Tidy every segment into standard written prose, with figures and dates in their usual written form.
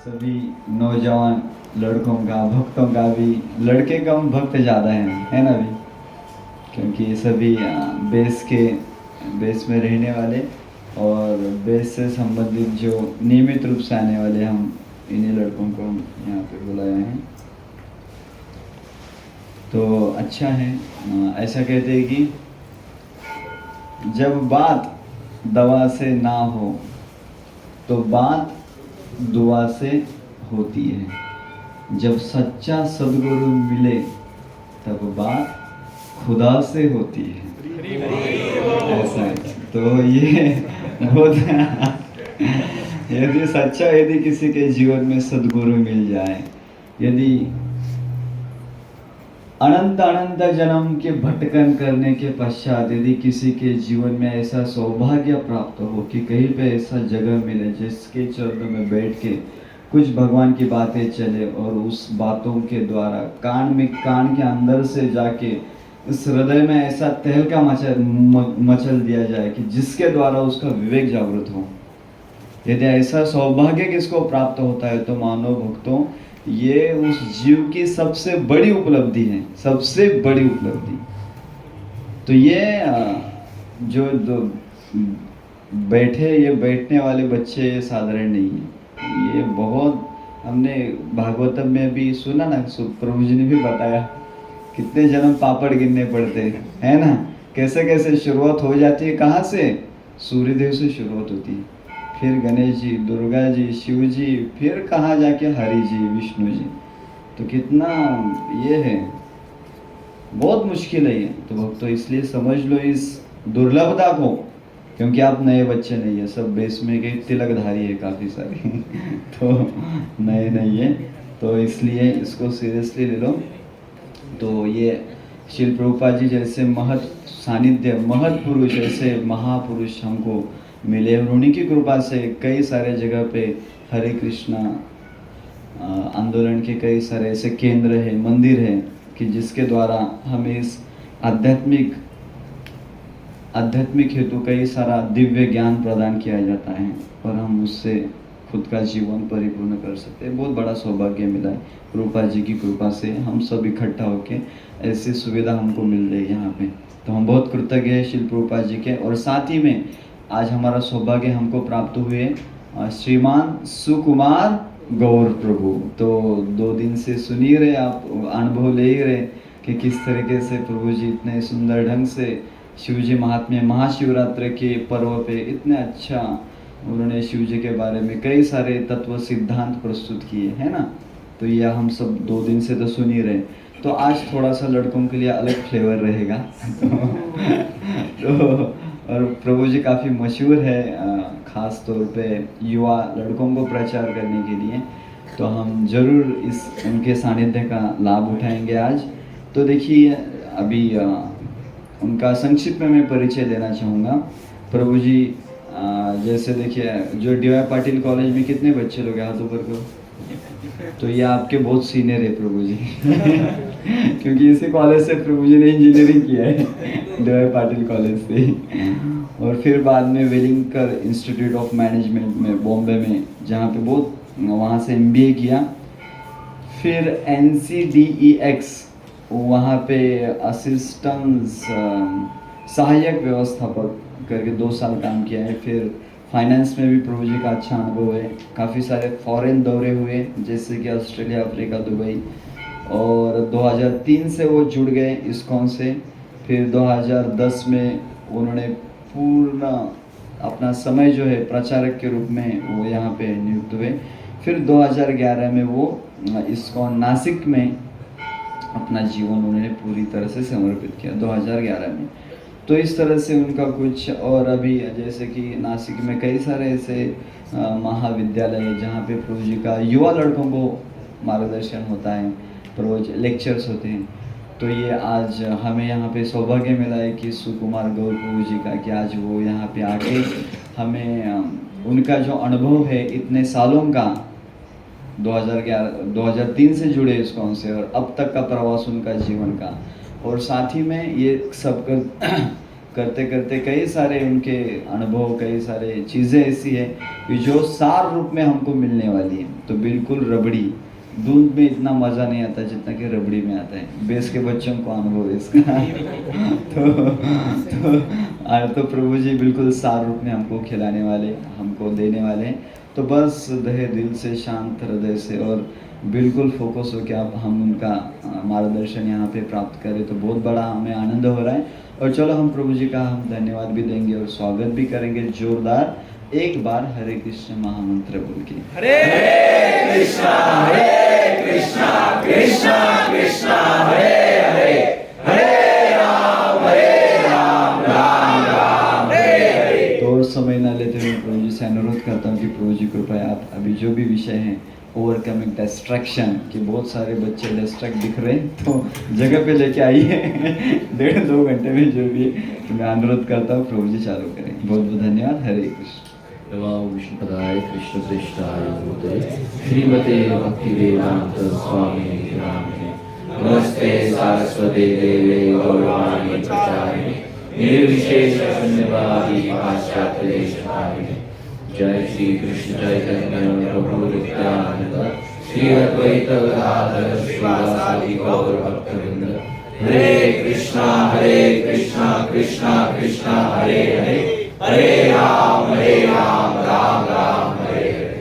सभी नौजवान लड़कों का, भक्तों का भी, लड़के कम भक्त ज़्यादा हैं, है ना भी, क्योंकि सभी बेस में रहने वाले और बेस से संबंधित जो नियमित रूप से आने वाले, हम इन्हीं लड़कों को हम यहाँ पे बुलाए हैं। तो अच्छा है। ऐसा कहते हैं कि जब बात दवा से ना हो तो बात दुआ से होती है, जब सच्चा सदगुरु मिले तब बात खुदा से होती है। ऐसा है। तो ये बहुत यदि किसी के जीवन में सदगुरु मिल जाए, यदि अनंत अनंत जन्म के भटकन करने के पश्चात यदि किसी के जीवन में ऐसा सौभाग्य प्राप्त हो कि कहीं पे ऐसा जगह मिले जिसके चरणों में बैठ के कुछ भगवान की बातें चले और उस बातों के द्वारा कान के अंदर से जाके उस हृदय में ऐसा तहलका मचल दिया जाए कि जिसके द्वारा उसका विवेक जागृत हो। यदि ऐसा सौभाग्य किसको प्राप्त होता है तो मानो भक्तों, ये उस जीव की सबसे बड़ी उपलब्धि है, सबसे बड़ी उपलब्धि। तो ये जो बैठने वाले बच्चे साधारण नहीं है। ये बहुत हमने भागवतम में भी सुना ना, प्रभु जी ने भी बताया कितने जन्म पापड़ गिनने पड़ते हैं ना, कैसे कैसे शुरुआत हो जाती है, कहाँ से, सूर्यदेव से शुरुआत होती है, फिर गणेश जी, दुर्गा जी, शिव जी, फिर कहाँ जाके हरि जी, विष्णु जी। तो कितना ये है, बहुत मुश्किल है ये। तो भक्तों इसलिए समझ लो इस दुर्लभता को, क्योंकि आप नए बच्चे नहीं है, सब बेस में के तिलकधारी है काफ़ी सारे तो नए नहीं है, तो इसलिए इसको सीरियसली ले लो। तो ये श्रील प्रभुपाद जी जैसे महत पुरुष, ऐसे महापुरुष हमको मिले और उन्हीं की कृपा से कई सारे जगह पे हरे कृष्णा आंदोलन के कई सारे ऐसे केंद्र हैं, मंदिर हैं कि जिसके द्वारा हमें इस आध्यात्मिक हेतु कई सारा दिव्य ज्ञान प्रदान किया जाता है और हम उससे खुद का जीवन परिपूर्ण कर सकते हैं। बहुत बड़ा सौभाग्य मिला है रूपा जी की कृपा से, हम सब इकट्ठा होके ऐसी सुविधा हमको मिल रही है यहाँ पे। तो हम बहुत कृतज्ञ हैं शिल रूपा जी के। और साथ ही में आज हमारा सौभाग्य हमको प्राप्त हुए श्रीमान सुकुमार गौर प्रभु। तो 2 दिन से सुन ही रहे आप, अनुभव ले ही रहे कि किस तरीके से प्रभु जी इतने सुंदर ढंग से शिव जी महात्म्य महाशिवरात्रि के पर्व पे इतने अच्छा उन्होंने शिव जी के बारे में कई सारे तत्व सिद्धांत प्रस्तुत किए हैं ना। तो यह हम सब 2 दिन से तो सुन ही रहे। तो आज थोड़ा सा लड़कों के लिए अलग फ्लेवर रहेगा तो और प्रभु जी काफ़ी मशहूर है, ख़ास तौर पे युवा लड़कों को प्रचार करने के लिए। तो हम ज़रूर इस उनके सानिध्य का लाभ उठाएंगे आज। तो देखिए अभी उनका संक्षिप्त में मैं परिचय देना चाहूँगा। प्रभु जी जैसे देखिए जो डी वाई पाटिल कॉलेज में कितने बच्चे लोग हैं, हाथ ऊपर को, तो ये आपके बहुत सीनियर है प्रभु जी क्योंकि इसी कॉलेज से प्रभु जी ने इंजीनियरिंग किया है, डी वाई पाटिल कॉलेज से। और फिर बाद में वेलिंगकर इंस्टीट्यूट ऑफ मैनेजमेंट में बॉम्बे में, जहाँ पे बहुत वहाँ से MBA किया। फिर NCDEX वहाँ पे असिस्टेंट सहायक व्यवस्थापक करके 2 साल काम किया है। फिर फाइनेंस में भी प्रभु जी का अच्छा अनुभव है। काफ़ी सारे फॉरेन दौरे हुए जैसे कि ऑस्ट्रेलिया, अफ्रीका, दुबई। और 2003 से वो जुड़ गए इस्कॉन से। फिर 2010 में उन्होंने पूर्ण अपना समय जो है प्रचारक के रूप में वो यहाँ पे नियुक्त हुए। फिर 2011 में वो इस्कॉन नासिक में अपना जीवन उन्होंने पूरी तरह से समर्पित किया 2011 में। तो इस तरह से उनका कुछ, और अभी जैसे कि नासिक में कई सारे ऐसे महाविद्यालय है जहाँ पे प्रभु जी का युवा लड़कों को मार्गदर्शन होता है, प्रभु लेक्चर्स होते हैं। तो ये आज हमें यहाँ पे सौभाग्य मिला है कि सुकुमार गौर प्रभु जी का, कि आज वो यहाँ पे आके हमें उनका जो अनुभव है इतने सालों का, 2003 से जुड़े इस्कॉन से और अब तक का प्रवास उनका जीवन का, और साथ ही में ये सब करते करते कई सारे उनके अनुभव, कई सारे चीज़ें ऐसी है कि जो सार रूप में हमको मिलने वाली है। तो बिल्कुल रबड़ी, दूध में इतना मज़ा नहीं आता जितना कि रबड़ी में आता है। बेस के बच्चों को अनुभव है इसका। तो प्रभु जी बिल्कुल सार रूप में हमको खिलाने वाले, हमको देने वाले हैं। तो बस दहे दिल से, शांत हृदय से और बिल्कुल फोकस हो के आप हम उनका मार्गदर्शन यहाँ पे प्राप्त करें, तो बहुत बड़ा हमें आनंद हो रहा है। और चलो हम प्रभु जी का हम धन्यवाद भी देंगे और स्वागत भी करेंगे जोरदार, एक बार हरे कृष्ण महामंत्र बोल के। हरे कृष्णा कृष्णा कृष्णा हरे हरे, हरे राम राम राम हरे हरे। तो और समय ना लेते हुए प्रभु जी से अनुरोध करता हूँ कि प्रभु जी कृपया आप अभी जो भी विषय हैं, ओवरकमिंग डिस्ट्रैक्शन, कि बहुत सारे बच्चे डिस्ट्रैक्ट दिख रहे हैं, तो जगह पे लेके आइए। 1.5-2 घंटे में जो भी है, तो मैं अनुरोध करता हूँ प्रभु जी चालू करें। बहुत बहुत धन्यवाद। हरे कृष्ण। नमो विष्णुपदाय कृष्णप्रेष्ठाय भूतले श्रीमते भक्तिवेदांत स्वामी नामिने नमस्ते सारस्वते देवे गौरवाणी प्रचारिणे निर्विशेष शून्यवादी पाश्चात्य देशकारिणे। जय श्री कृष्ण चैतन्य प्रभु नित्यानंद श्री अद्वैत गदाधर श्रीवासादि गौर भक्तवृंद। हरे कृष्णा कृष्णा कृष्णा हरे हरे, हरे राम राम राम हरे हरे।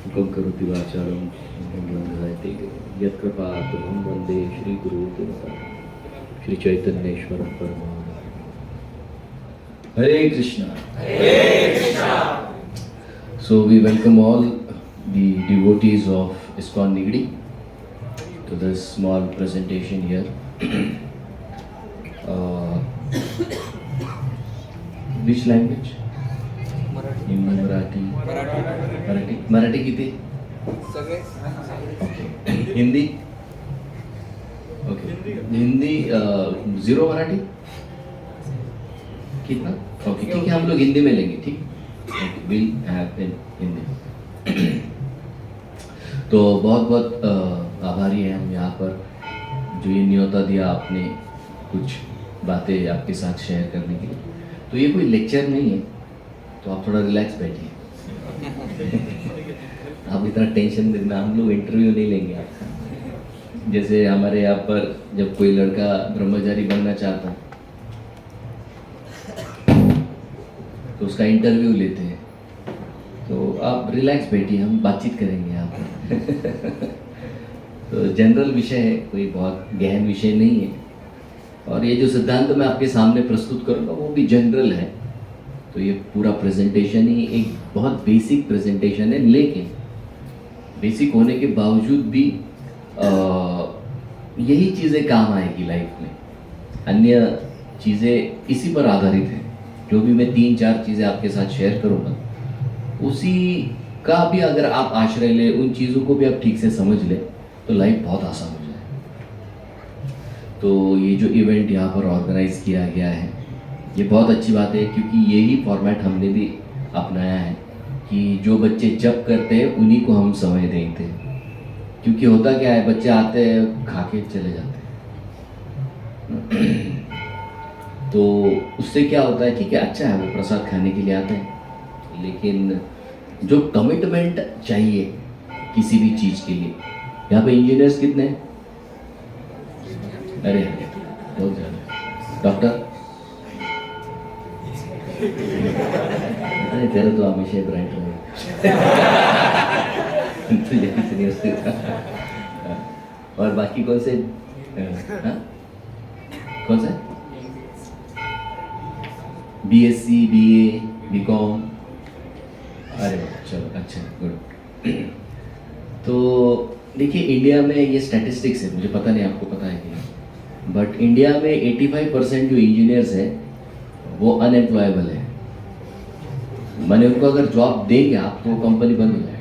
मुखं करोति वाचालं गंगायते यत्कृपातमहं वन्दे श्रीगुरुदेवता श्री चैतन्येश्वरं परमानंद। हरे Krishna. So we welcome all the devotees of ISKCON Nigadi to this small presentation here. Which language? Marathi. Marathi किती? हिंदी? Okay. हिंदी zero मराठी? कितना? Okay. ठीक है, हम लोग हिंदी में लेंगे, ठीक? We'll have in Hindi. तो बहुत बहुत आभारी हैं हम यहाँ पर, जो ये न्योता दिया आपने कुछ बातें आपके साथ शेयर करने के लिए। तो ये कोई लेक्चर नहीं है, तो आप थोड़ा रिलैक्स बैठिए। आप इतना टेंशन देना, हम लोग इंटरव्यू नहीं लेंगे आपका। जैसे हमारे यहाँ पर जब कोई लड़का ब्रह्मचारी बनना चाहता है तो उसका इंटरव्यू लेते हैं, तो आप रिलैक्स बैठिए, हम बातचीत करेंगे यहाँ पर। तो जनरल विषय है, कोई बहुत गहन विषय नहीं है। और ये जो सिद्धांत मैं आपके सामने प्रस्तुत करूँगा वो भी जनरल है। तो ये पूरा प्रेजेंटेशन ही एक बहुत बेसिक प्रेजेंटेशन है, लेकिन बेसिक होने के बावजूद भी यही चीज़ें काम आएगी लाइफ में। अन्य चीज़ें इसी पर आधारित हैं। जो भी मैं 3-4 चीज़ें आपके साथ शेयर करूँगा, उसी का भी अगर आप आश्रय ले, उन चीज़ों को भी आप ठीक से समझ ले, तो लाइफ बहुत आसान हो जाए। तो ये जो इवेंट यहाँ पर ऑर्गेनाइज किया गया है, ये बहुत अच्छी बात है, क्योंकि यही फॉर्मेट हमने भी अपनाया है कि जो बच्चे जब करते हैं उन्हीं को हम समय देते हैं। क्योंकि होता क्या है, बच्चे आते हैं, खा के चले जाते हैं। तो उससे क्या होता है, ठीक है, अच्छा है, वो प्रसाद खाने के लिए आते हैं, लेकिन जो कमिटमेंट चाहिए किसी भी चीज़ के लिए, यहाँ पे इंजीनियर्स कितने हैं? अरे बहुत ज़्यादा। डॉक्टर? अरे तेरा तो हमेशा ब्राइट रहे। और बाकी कौन से? कौन से? BSc, BA, BCom। अरे चलो, अच्छा, गुड। तो देखिए, इंडिया में ये स्टैटिस्टिक्स है, मुझे पता नहीं आपको पता है कि नहीं, बट इंडिया में 85% जो इंजीनियर्स हैं वो अनएम्प्लॉयबल है। मैंने उनको अगर जॉब देंगे आप, तो कंपनी बंद हो जाएगी।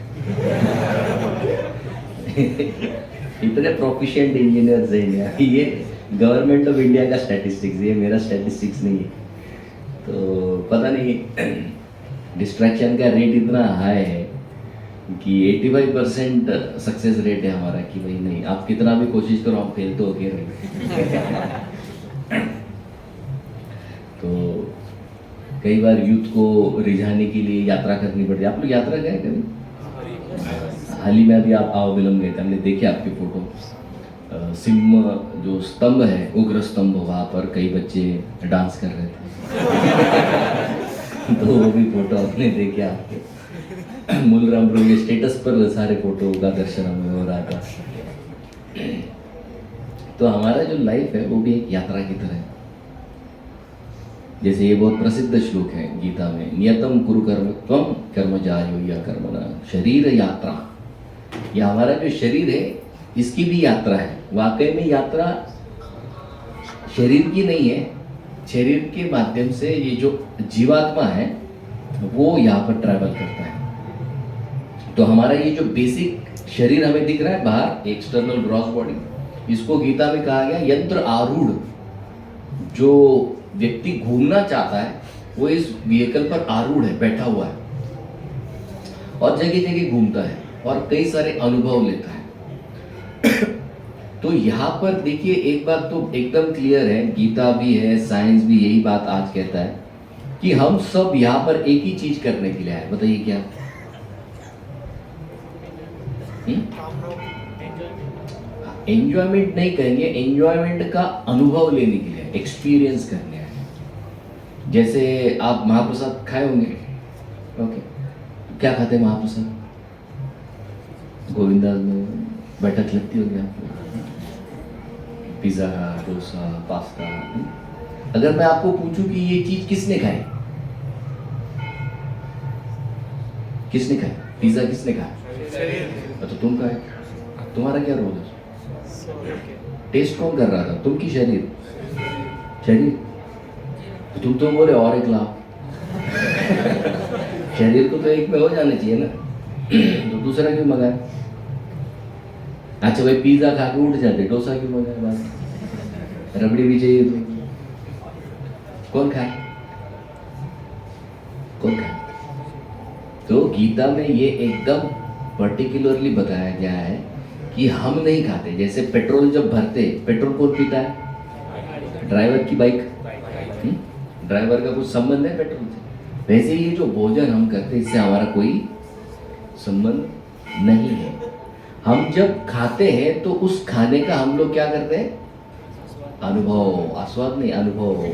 इतने प्रोफिशिएंट इंजीनियर्स हैं इंडिया। ये गवर्नमेंट ऑफ इंडिया का स्टैटिस्टिक्स, ये मेरा स्टैटिस्टिक्स नहीं है। तो पता नहीं, डिस्ट्रैक्शन का रेट इतना हाई है कि 85% सक्सेस रेट है हमारा, कि भाई नहीं, आप कितना भी कोशिश करो, आप फेल तो होके रहे। तो कई बार यूथ को रिझाने के लिए यात्रा करनी पड़ती है। आप लोग यात्रा गए कभी? हाल ही में अभी आप अवलंब गए थे, हमने देखे आपके फोटो। सिंह जो स्तंभ है, उग्र स्तंभ, वहाँ पर कई बच्चे डांस कर रहे थे। तो वो भी फोटो अपने देखे आपके। मूलराम प्रभु के स्टेटस पर सारे फोटो का दर्शन हमें हो रहा था। तो हमारा जो लाइफ है वो भी एक यात्रा की तरह है। जैसे ये बहुत प्रसिद्ध श्लोक है गीता में, नियतम कुरु कर्म त्वम कर्म जायो या कर्मणा शरीर यात्रा। ये हमारा जो शरीर है इसकी भी यात्रा है। वाकई में यात्रा शरीर की नहीं है, शरीर के माध्यम से ये जो जीवात्मा है वो यहाँ पर ट्रैवल करता है। तो हमारा ये जो बेसिक शरीर हमें दिख रहा है बाहर, एक्सटर्नल ग्रॉस बॉडी, इसको गीता में कहा गया यंत्र आरूढ़। जो व्यक्ति घूमना चाहता है वो इस व्हीकल पर आरूढ़ है, बैठा हुआ है और जगह जगह घूमता है और कई सारे अनुभव लेता है। तो यहाँ पर देखिए एक बात तो एकदम क्लियर है, गीता भी है, साइंस भी यही बात आज कहता है कि हम सब यहाँ पर एक ही चीज करने के लिए आए। बताइए क्या? एंजॉयमेंट नहीं कहेंगे, एंजॉयमेंट का अनुभव लेने के लिए, एक्सपीरियंस करने आए। जैसे आप महाप्रसाद खाए होंगे, ओके, क्या खाते हैं महाप्रसाद? गोविंदा में बैठक लगती होगी आपको, पिज्जा, डोसा, पास्ता। अगर मैं आपको पूछूं कि ये चीज किसने खाई, किसने खाई? पिज्जा किसने खाया? तो तुम खाए, तुम्हारा क्या रोल है? टेस्ट कौन कर रहा था, तुम की शरीर? शरीर। तो तुम तो बोले और एक लाओ। शरीर को तो एक में हो जाना चाहिए ना, तो दूसरा क्यों मंगाया? अच्छा भाई पिज्जा खा के उठ जाते, डोसा क्यों मंगाया? बात रबड़ी भी चाहिए तो कौन खाए? कौन खाए? तो गीता में ये एकदम पर्टिकुलरली बताया गया है कि हम नहीं खाते। जैसे पेट्रोल जब भरते, पेट्रोल कौन पीता है? ड्राइवर की बाइक। ड्राइवर का कुछ संबंध है पेट्रोल से? वैसे ये जो भोजन हम करते इससे हमारा कोई संबंध नहीं है। हम जब खाते हैं तो उस खाने का हम लोग क्या करते हैं? अनुभव, आस्वाद नहीं, अनुभव।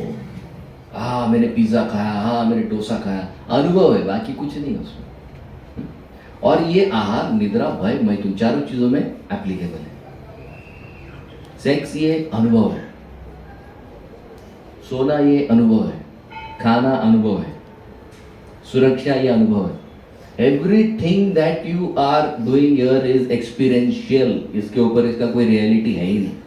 हाँ मैंने पिज्जा खाया, हाँ मैंने डोसा खाया, अनुभव है, बाकी कुछ नहीं है उसमें। और ये आहार, निद्रा, भय, मैथुन चारों चीजों में एप्लीकेबल है। सेक्स ये अनुभव है, सोना ये अनुभव है, खाना अनुभव है, सुरक्षा ये अनुभव है। Everything that you are doing here is experiential. इसके ऊपर इसका कोई रियलिटी है ही नहीं।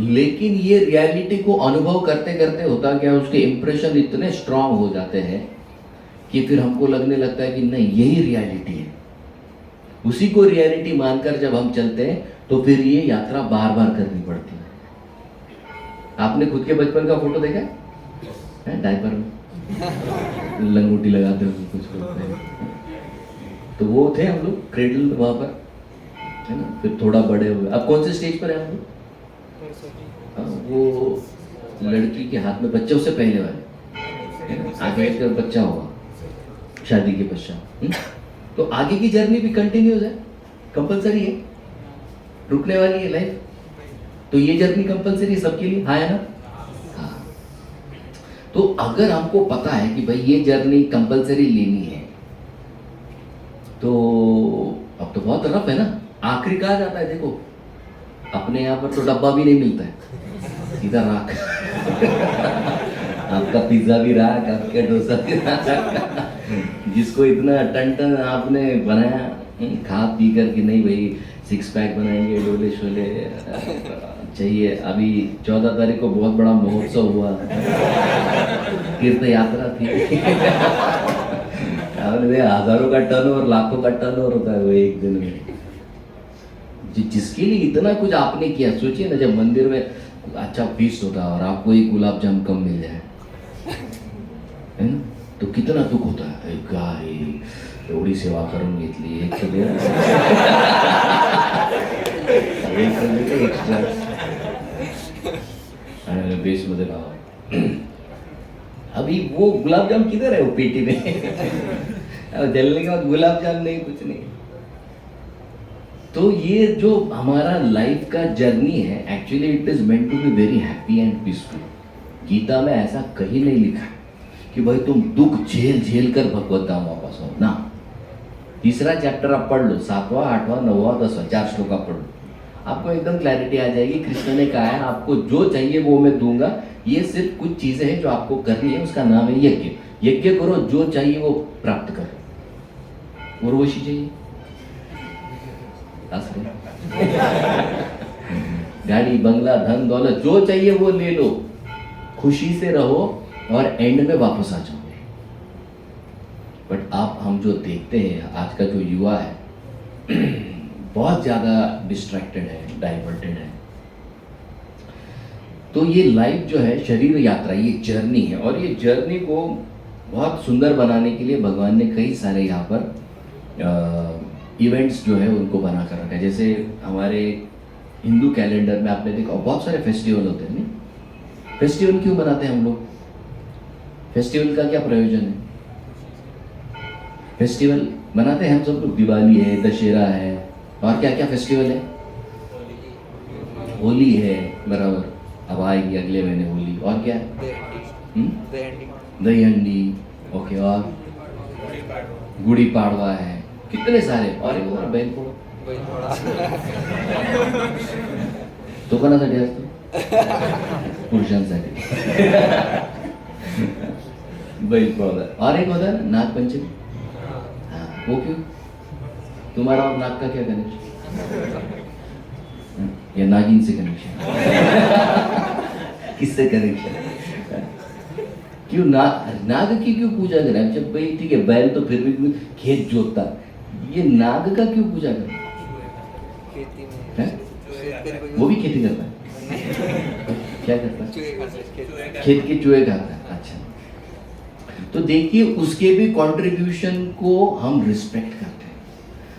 लेकिन ये रियलिटी को अनुभव करते करते होता क्या, उसके इंप्रेशन इतने स्ट्रांग हो जाते हैं कि फिर हमको लगने लगता है कि नहीं यही रियलिटी है। उसी को रियलिटी मानकर जब हम चलते हैं तो फिर ये यात्रा बार बार करनी पड़ती है। आपने खुद के बचपन का फोटो देखा है? डायपर में लंगोटी लगाते हो कुछ होते हैं, तो वो थे हम लोग क्रेडल वहां पर, है ना। फिर थोड़ा बड़े हुए, अब कौन से स्टेज पर है हम लोग? वो लड़की के हाथ में बच्चा, उससे पहले वाले, आगे एक बच्चा होगा शादी के पश्चात। तो आगे की जर्नी भी कंटिन्यूस है, कंपलसरी है, रुकने वाली है लाइफ। तो ये जर्नी कंपलसरी है सबके लिए, हाँ है ना? हाँ। तो अगर हमको पता है कि भाई ये जर्नी कंपलसरी लेनी है, तो अब तो बहुत रफ है ना। आखिरी कहा जाता है, देखो अपने यहाँ पर तो डब्बा भी नहीं मिलता है, सीधा राख। आपका पिज्जा भी राख, आपका डोसा भी राख। जिसको इतना टन टन आपने बनाया खा पी कर कि नहीं भाई 6 पैक बनाएंगे, डोले शोले चाहिए। अभी 14 तारीख को बहुत बड़ा महोत्सव हुआ, तीर्थ यात्रा थी। हजारों का टर्न और लाखों का टर्न होता है वो एक दिन में। जिसके लिए इतना कुछ आपने किया, सोचिए ना, जब मंदिर में अच्छा फीस्ट होता है और आपको एक गुलाब जामुन कम मिल जाए, है ना, तो कितना दुख होता है। गाय एवढी सेवा करून घेतली, एक तो एक्स्ट्रा बेस मध्ये लावा। अभी वो गुलाब जामुन किधर है वो पेटी में? अब जलने के बाद गुलाब जामुन नहीं, कुछ नहीं। तो ये जो हमारा लाइफ का जर्नी है, actually it is meant to be very happy and peaceful. Gita में ऐसा कहीं नहीं लिखा है कि भाई तुम दुख झेल झेल कर भगवत धाम वापस आओ ना। तीसरा चैप्टर आप पढ़ लो, 7वां, 8वां, 9वां, 10वां, 4 श्लोक आप पढ़ लो, आपको एकदम क्लैरिटी आ जाएगी। कृष्ण ने कहा है आपको जो चाहिए वो मैं दूंगा, ये सिर्फ कुछ चीजें हैं जो आपको करनी है, उसका नाम है यज्ञ। यज्ञ करो, जो चाहिए वो प्राप्त करो। उर्वशी चाहिए, गाड़ी, बंगला, धन दौलत, जो चाहिए वो ले लो, खुशी से रहो और एंड में वापस आ जाओ। बट आप हम जो देखते हैं आज का जो युवा है बहुत ज्यादा डिस्ट्रैक्टेड है, डाइवर्टेड है। तो ये लाइफ जो है शरीर यात्रा, ये जर्नी है, और ये जर्नी को बहुत सुंदर बनाने के लिए भगवान ने कई सारे यहाँ पर इवेंट्स जो है उनको बना कर रखा है। जैसे हमारे हिंदू कैलेंडर में आपने देखा बहुत सारे फेस्टिवल होते हैं। नहीं, फेस्टिवल क्यों बनाते हैं हम लोग? फेस्टिवल का क्या प्रयोजन है? फेस्टिवल बनाते हैं हम सब लोग, दिवाली है, दशहरा है, और क्या क्या फेस्टिवल है? होली है, बराबर, अब आएगी अगले महीने होली। और क्या है? दही हंडी, ओके, और गुड़ी पाड़वा है, कितने सारे। और एक और बैलपोळा तो कोणासाठी असतो? पुरुषांसाठी बैलपोळा। और एक होता है ना नागपंचमी, हाँ, वो क्यों? तुम्हारा और नाग का क्या कनेक्शन? या नागिन से कनेक्शन? किससे कनेक्शन? क्यों नाग की क्यों पूजा करें? जब भाई ठीक है, बैल तो फिर भी खेत जोतता, ये नाग का क्यों पूजा करें? खेती में वो भी खेती करता है? क्या करता है? खेत के चूहे खाता है। अच्छा, तो देखिए उसके भी कंट्रीब्यूशन को हम रिस्पेक्ट करते हैं।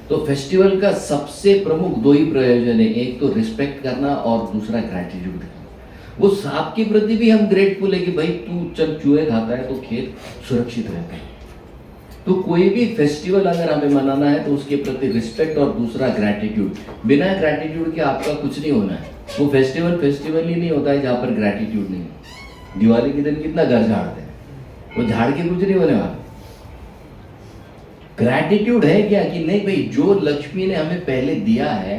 तो फेस्टिवल का सबसे प्रमुख 2 ही प्रयोजन है, एक तो रिस्पेक्ट करना और दूसरा ग्रैटिट्यूड करना। वो सांप के प्रति भी हम ग्रेटफुल है कि भाई तू चल चूहे खाता है तो खेत सुरक्षित रहता है। तो कोई भी फेस्टिवल अगर हमें मनाना है तो उसके प्रति रिस्पेक्ट और दूसरा ग्रैटिट्यूड। बिना ग्रैटिट्यूड के आपका कुछ नहीं होना है। वो फेस्टिवल ही नहीं होता है जहाँ पर ग्रैटिट्यूड नहीं है। दिवाली के दिन कितना घर झाड़ते हैं, वो झाड़ के कुछ नहीं होने वाला। ग्रैटिट्यूड है क्या कि नहीं भाई जो लक्ष्मी ने हमें पहले दिया है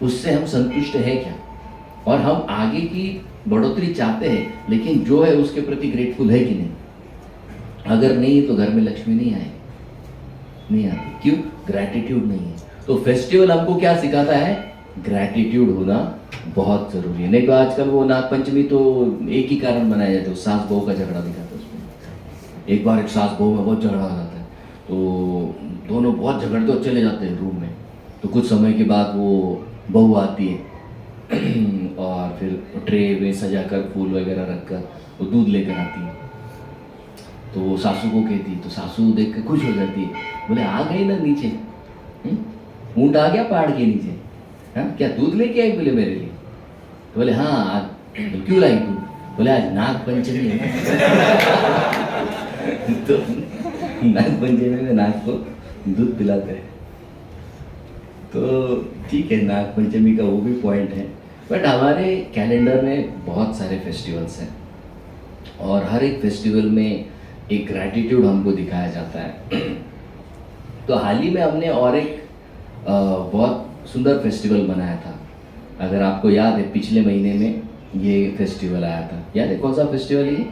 उससे हम संतुष्ट है क्या, और हम आगे की बढ़ोतरी चाहते हैं, लेकिन जो है उसके प्रति ग्रेटफुल है कि नहीं। अगर नहीं तो घर में लक्ष्मी नहीं आएगी, नहीं आती। क्यों? ग्रैटिट्यूड नहीं है। तो फेस्टिवल हमको क्या सिखाता है? ग्रैटिट्यूड होना बहुत जरूरी है। नहीं तो आजकल वो नागपंचमी तो एक ही कारण मनाया जाता है, सास बहू का झगड़ा दिखाता है उसमें। एक बार एक सास बहू में बहुत झगड़ा हो जाता है, तो दोनों बहुत झगड़ते और चले जाते हैं रूम में। तो कुछ समय के बाद वो बहू आती है और फिर ट्रे में सजाकर फूल वगैरह रखकर वो दूध लेकर आती है। तो वो सासू को कहती है, तो सासू देख कर खुश हो जाती है, बोले आ गई ना नीचे, ऊँट आ गया पहाड़ के नीचे, हाँ क्या दूध लेके आई? बोले मेरे लिए। तो बोले हाँ आज। तो क्यों लाई तू? बोले आज नाग पंचमी है। तो नाग पंचमी में नाग को दूध पिलाते हैं। तो ठीक है, नाग पंचमी का वो भी पॉइंट है। बट हमारे कैलेंडर में बहुत सारे फेस्टिवल्स हैं और हर एक फेस्टिवल में एक ग्रैटिट्यूड हमको दिखाया जाता है। तो हाल ही में हमने और एक बहुत सुंदर फेस्टिवल बनाया था। अगर आपको याद है पिछले महीने में ये फेस्टिवल आया था, याद है कौन सा फेस्टिवल ये?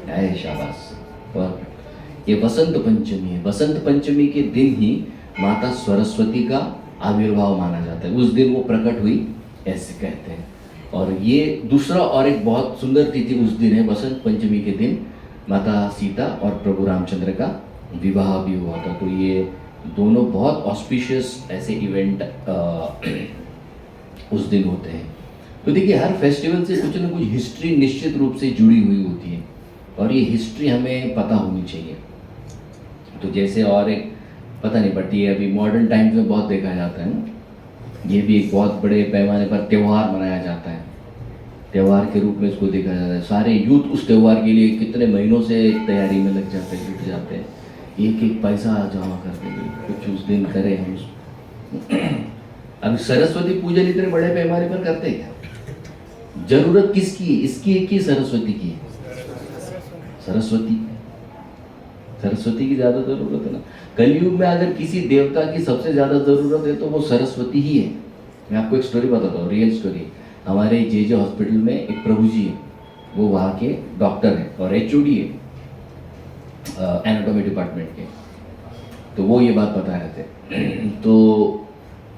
है शाबाश। और ये वसंत पंचमी है। वसंत पंचमी के दिन ही माता सरस्वती का आविर्भाव माना जाता है, उस दिन वो प्रकट हुई ऐसे कहते हैं। और ये दूसरा और एक बहुत सुंदर तिथि उस दिन है, वसंत पंचमी के दिन माता सीता और प्रभु रामचंद्र का विवाह भी हुआ था। तो ये दोनों बहुत ऑस्पिशियस ऐसे इवेंट उस दिन होते हैं। तो देखिए हर फेस्टिवल से कुछ ना कुछ हिस्ट्री निश्चित रूप से जुड़ी हुई होती है और ये हिस्ट्री हमें पता होनी चाहिए। तो जैसे और एक पता नहीं, बट ये अभी मॉडर्न टाइम्स में बहुत देखा जाता है ना, ये भी एक बहुत बड़े पैमाने पर त्यौहार मनाया जाता है। त्यौहार के रूप में इसको देखा जाता है। सारे यूथ उस त्यौहार के लिए कितने महीनों से तैयारी में लग जाते हैं, जुट जाते हैं। एक एक पैसा जमा करते थे, कुछ उस दिन करे हम। अब सरस्वती पूजन इतने बड़े पैमाने पर करते क्या? जरूरत किसकी है? इसकी है कि सरस्वती की है? सरस्वती की ज्यादा जरूरत है ना। कलयुग में अगर किसी देवता की सबसे ज्यादा जरूरत है तो वो सरस्वती ही है। मैं आपको एक स्टोरी बताता हूँ, रियल स्टोरी। हमारे जे हॉस्पिटल में एक प्रभु जी है, वो वहाँ के डॉक्टर हैं और HOD है एनाटॉमी डिपार्टमेंट के। तो वो ये बात बता रहे थे। तो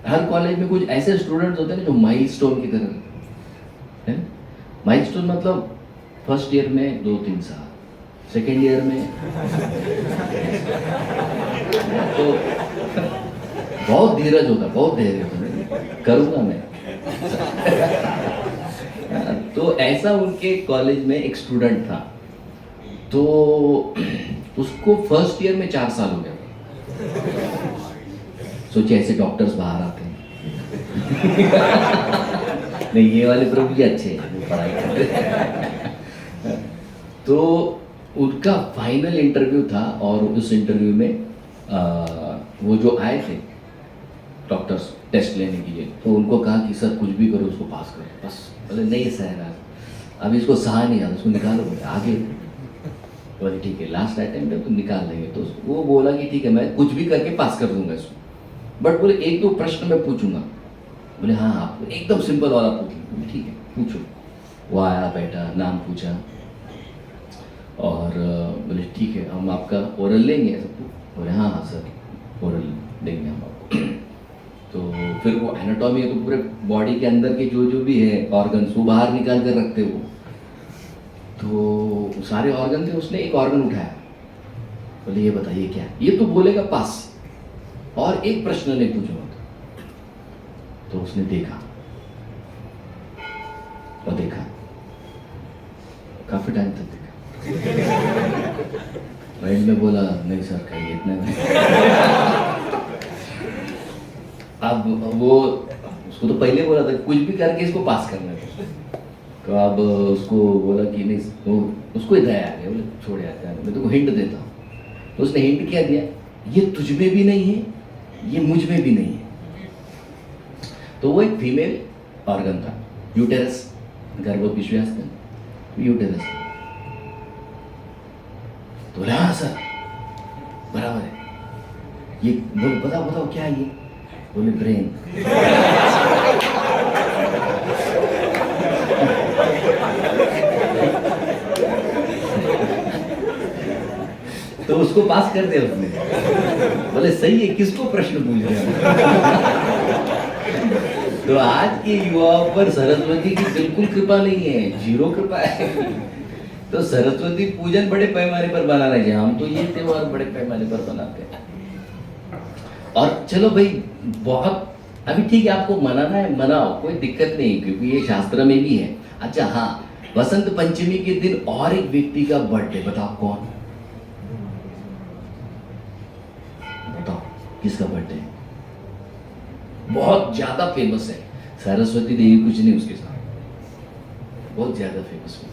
हर कॉलेज में कुछ ऐसे स्टूडेंट्स होते हैं ना जो माइलस्टोन की तरह है। माइलस्टोन मतलब फर्स्ट ईयर में 2-3 साल, सेकेंड ईयर में तो बहुत धीरज होता, बहुत धैर्य होता, करूँगा मैं। तो ऐसा उनके कॉलेज में एक स्टूडेंट था, तो उसको फर्स्ट ईयर में 4 साल हो गया। सोचिए ऐसे डॉक्टर्स बाहर आते हैं। नहीं, ये वाले प्रभु जी अच्छे हैं, वो पढ़ाई करते हैं। तो उनका फाइनल इंटरव्यू था और उस इंटरव्यू में वो जो आए थे डॉक्टर्स टेस्ट लेने के लिए, तो उनको कहा कि सर कुछ भी करो उसको पास करो। बस बोले नहीं सह रहा, अभी इसको सहा नहीं आता, उसको निकालो आगे। बोले ठीक है लास्ट अटेम्प्ट है तो निकाल लेंगे। तो वो बोला कि ठीक है मैं कुछ भी करके पास कर दूंगा इसको, बट बोले 1-2 प्रश्न मैं पूछूंगा। बोले हाँ आप एकदम सिंपल वाला पूछूंगा। ठीक है पूछो। वो आया बैठा, नाम पूछा और बोले ठीक है हम आपका ओरल लेंगे। बोले हाँ हाँ सर ओरल देंगे हम आपको। तो फिर वो एनाटॉमी है तो पूरे बॉडी के अंदर के जो भी है ऑर्गन्स वो बाहर निकाल कर रखते वो। तो सारे ऑर्गन थे, उसने एक ऑर्गन उठाया। बोले ये बताइए क्या? ये तो बोलेगा पास, और एक प्रश्न नहीं पूछूंगा। तो उसने देखा और देखा, काफी टाइम तक देखा। माइंड में बोला नहीं सर कहीं इतना नहीं। अब वो उसको तो पहले बोला था कुछ भी करके इसको पास करना है। तो अब उसको बोला कि नहीं, वो उसको ही दया आ गया। बोले छोड़ यार मैं तुमको हिंट देता हूँ। तो उसने हिंट क्या दिया? ये तुझ में भी नहीं है, ये मुझ में भी नहीं है। तो वो एक फीमेल ऑर्गन था, यूटेरस, गर्भपिशव्यास्थ यूटेरस। तो बोले हाँ सर बराबर है। ये बोले बताओ बताओ क्या है ये? बोले ब्रेन। तो उसको पास कर दिया उसने। बोले सही है, किसको प्रश्न पूछ रहे हैं? तो आज के युवाओं पर सरस्वती की बिल्कुल कृपा नहीं है, 0 कृपा है। तो सरस्वती पूजन बड़े पैमाने पर बनाना चाहिए। हम तो ये त्योहार बड़े पैमाने पर बनाते हैं। और चलो भाई बहुत अभी ठीक है, आपको मनाना है मनाओ, कोई दिक्कत नहीं, क्योंकि ये शास्त्र में भी है। अच्छा हाँ, वसंत पंचमी के दिन और एक व्यक्ति का बर्थडे, बताओ कौन? बताओ किसका बर्थडे? बहुत ज्यादा फेमस है, सरस्वती देवी कुछ नहीं उसके साथ, बहुत ज्यादा फेमस है।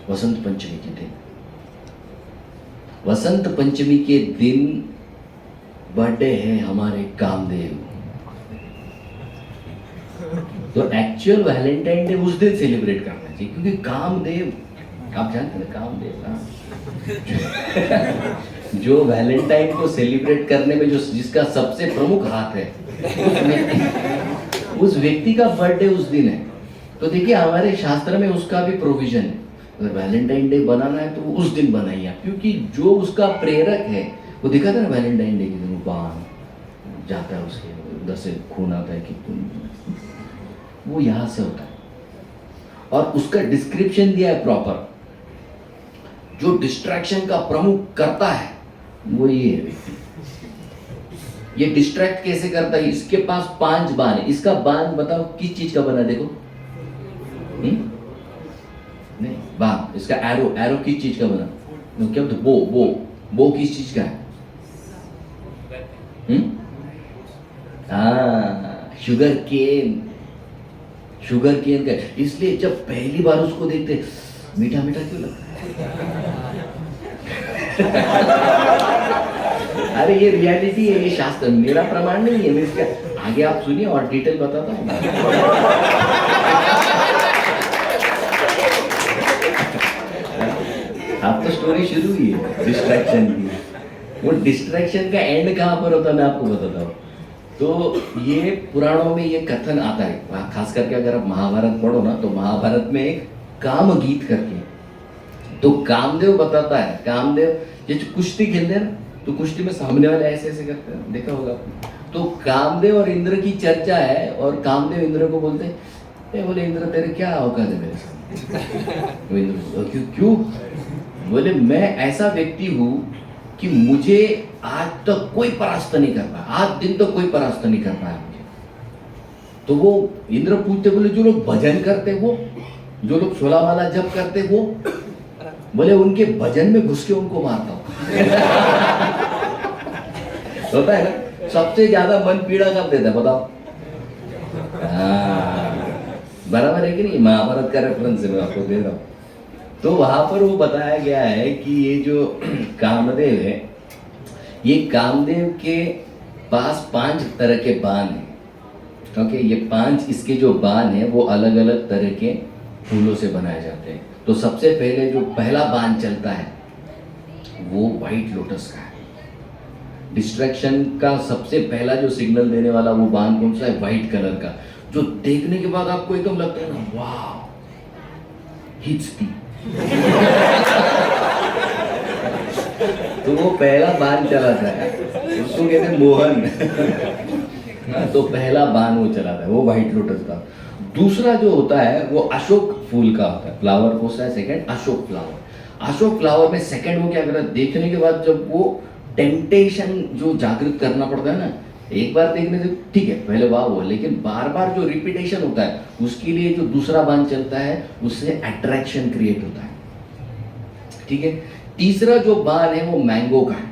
वसंत पंचमी के दिन, वसंत पंचमी के दिन बर्थडे है हमारे कामदेव। तो एक्चुअल वैलेंटाइन डे उस दिन सेलिब्रेट करना चाहिए, क्योंकि कामदेव आप जानते हैं कामदेव ना, जो वैलेंटाइन को सेलिब्रेट करने में जो जिसका सबसे प्रमुख हाथ है, उस व्यक्ति का बर्थडे उस दिन है। तो देखिए हमारे शास्त्र में उसका भी प्रोविजन है, अगर वैलेंटाइन डे बनाना है तो उस दिन बनाइए आप, क्योंकि जो उसका प्रेरक है वो दिखा था ना वैलेंटाइन डे के दिन बाण जाता है उसके उधर से खून आता है कि वो यहाँ से होता है, और उसका डिस्क्रिप्शन दिया है प्रॉपर। जो डिस्ट्रैक्शन का प्रमुख करता है वो ये है व्यक्ति। ये डिस्ट्रैक्ट कैसे करता है? इसके पास 5 बाण है, इसका बाण बताओ किस चीज का बना? देखो नहीं बाण, इसका एरो, एरो किस चीज का बना? क्या बोलते? बो, बो, बो किस चीज का है? शुगर केन, शुगर केन का। इसलिए जब पहली बार उसको देखते मीठा मीठा क्यों लगता है? अरे ये रियलिटी है, ये शास्त्र, मेरा प्रमाण नहीं है, मैं इसका आगे आप सुनिए और डिटेल बताता हूँ। आप तो स्टोरी शुरू हुई है डिस्ट्रैक्शन की, वो डिस्ट्रैक्शन का एंड कहाँ पर होता है मैं आपको बताता हूँ। तो ये पुराणों में ये कथन आता है, खास करके अगर आप महाभारत पढ़ो ना, तो महाभारत में एक काम गीत करके, तो कामदेव बताता है, कामदेव ये जो कुश्ती खेलते हैं ना, तो कुश्ती में सामने वाले ऐसे ऐसे करते हैं, देखा होगा आपने। तो कामदेव और इंद्र की चर्चा है, और कामदेव इंद्र को बोलते हैं, ए बोले इंद्र तेरे क्या औकात है मेरे सामने? वो इंद्र क्यों क्यों? बोले मैं ऐसा व्यक्ति हूँ कि मुझे आज तक कोई परास्त नहीं कर पाया, आज दिन तक कोई परास्त नहीं कर पाया मुझे। तो वो इंद्र पूछते, बोले जो लोग भजन करते वो, जो लोग 16 माला जप करते वो, बोले उनके भजन में घुस के उनको मारता हूं। होता है ना, सबसे ज्यादा मन पीड़ा कब देता है बताओ? बराबर है कि नहीं? महाभारत का रेफरेंस मैं आपको दे रहा हूं। तो वहां पर वो बताया गया है कि ये जो कामदेव है, ये कामदेव के पास 5 तरह के बाण हैं। ओके, ये 5 इसके जो बाण है वो अलग अलग तरह के फूलों से बनाए जाते हैं। तो सबसे पहले जो पहला बाण चलता है वो व्हाइट लोटस का है। डिस्ट्रैक्शन का सबसे पहला जो सिग्नल देने वाला वो बाण कौन सा है? व्हाइट कलर का, जो देखने के बाद आपको एकदम लगता है ना, वाह हिचती। तो वो पहला बाण चलाता है, उसको कहते हैं मोहन। तो पहला बाण वो चलाता है, वो व्हाइट लोटस का। दूसरा जो होता है वो अशोक फूल का होता है, फ्लावर कौन सा है? Second Ashok flower. Ashok flower में सेकंड वो क्या करता है? देखने के बाद जब वो टेम्पटेशन जो जागृत करना पड़ता है ना, एक बार देखने से ठीक है पहले वाह वो, लेकिन बार बार जो रिपीटेशन होता है उसके लिए जो दूसरा बाण चलता है उससे अट्रैक्शन क्रिएट होता है। ठीक है, तीसरा जो बाण है वो मैंगो का है,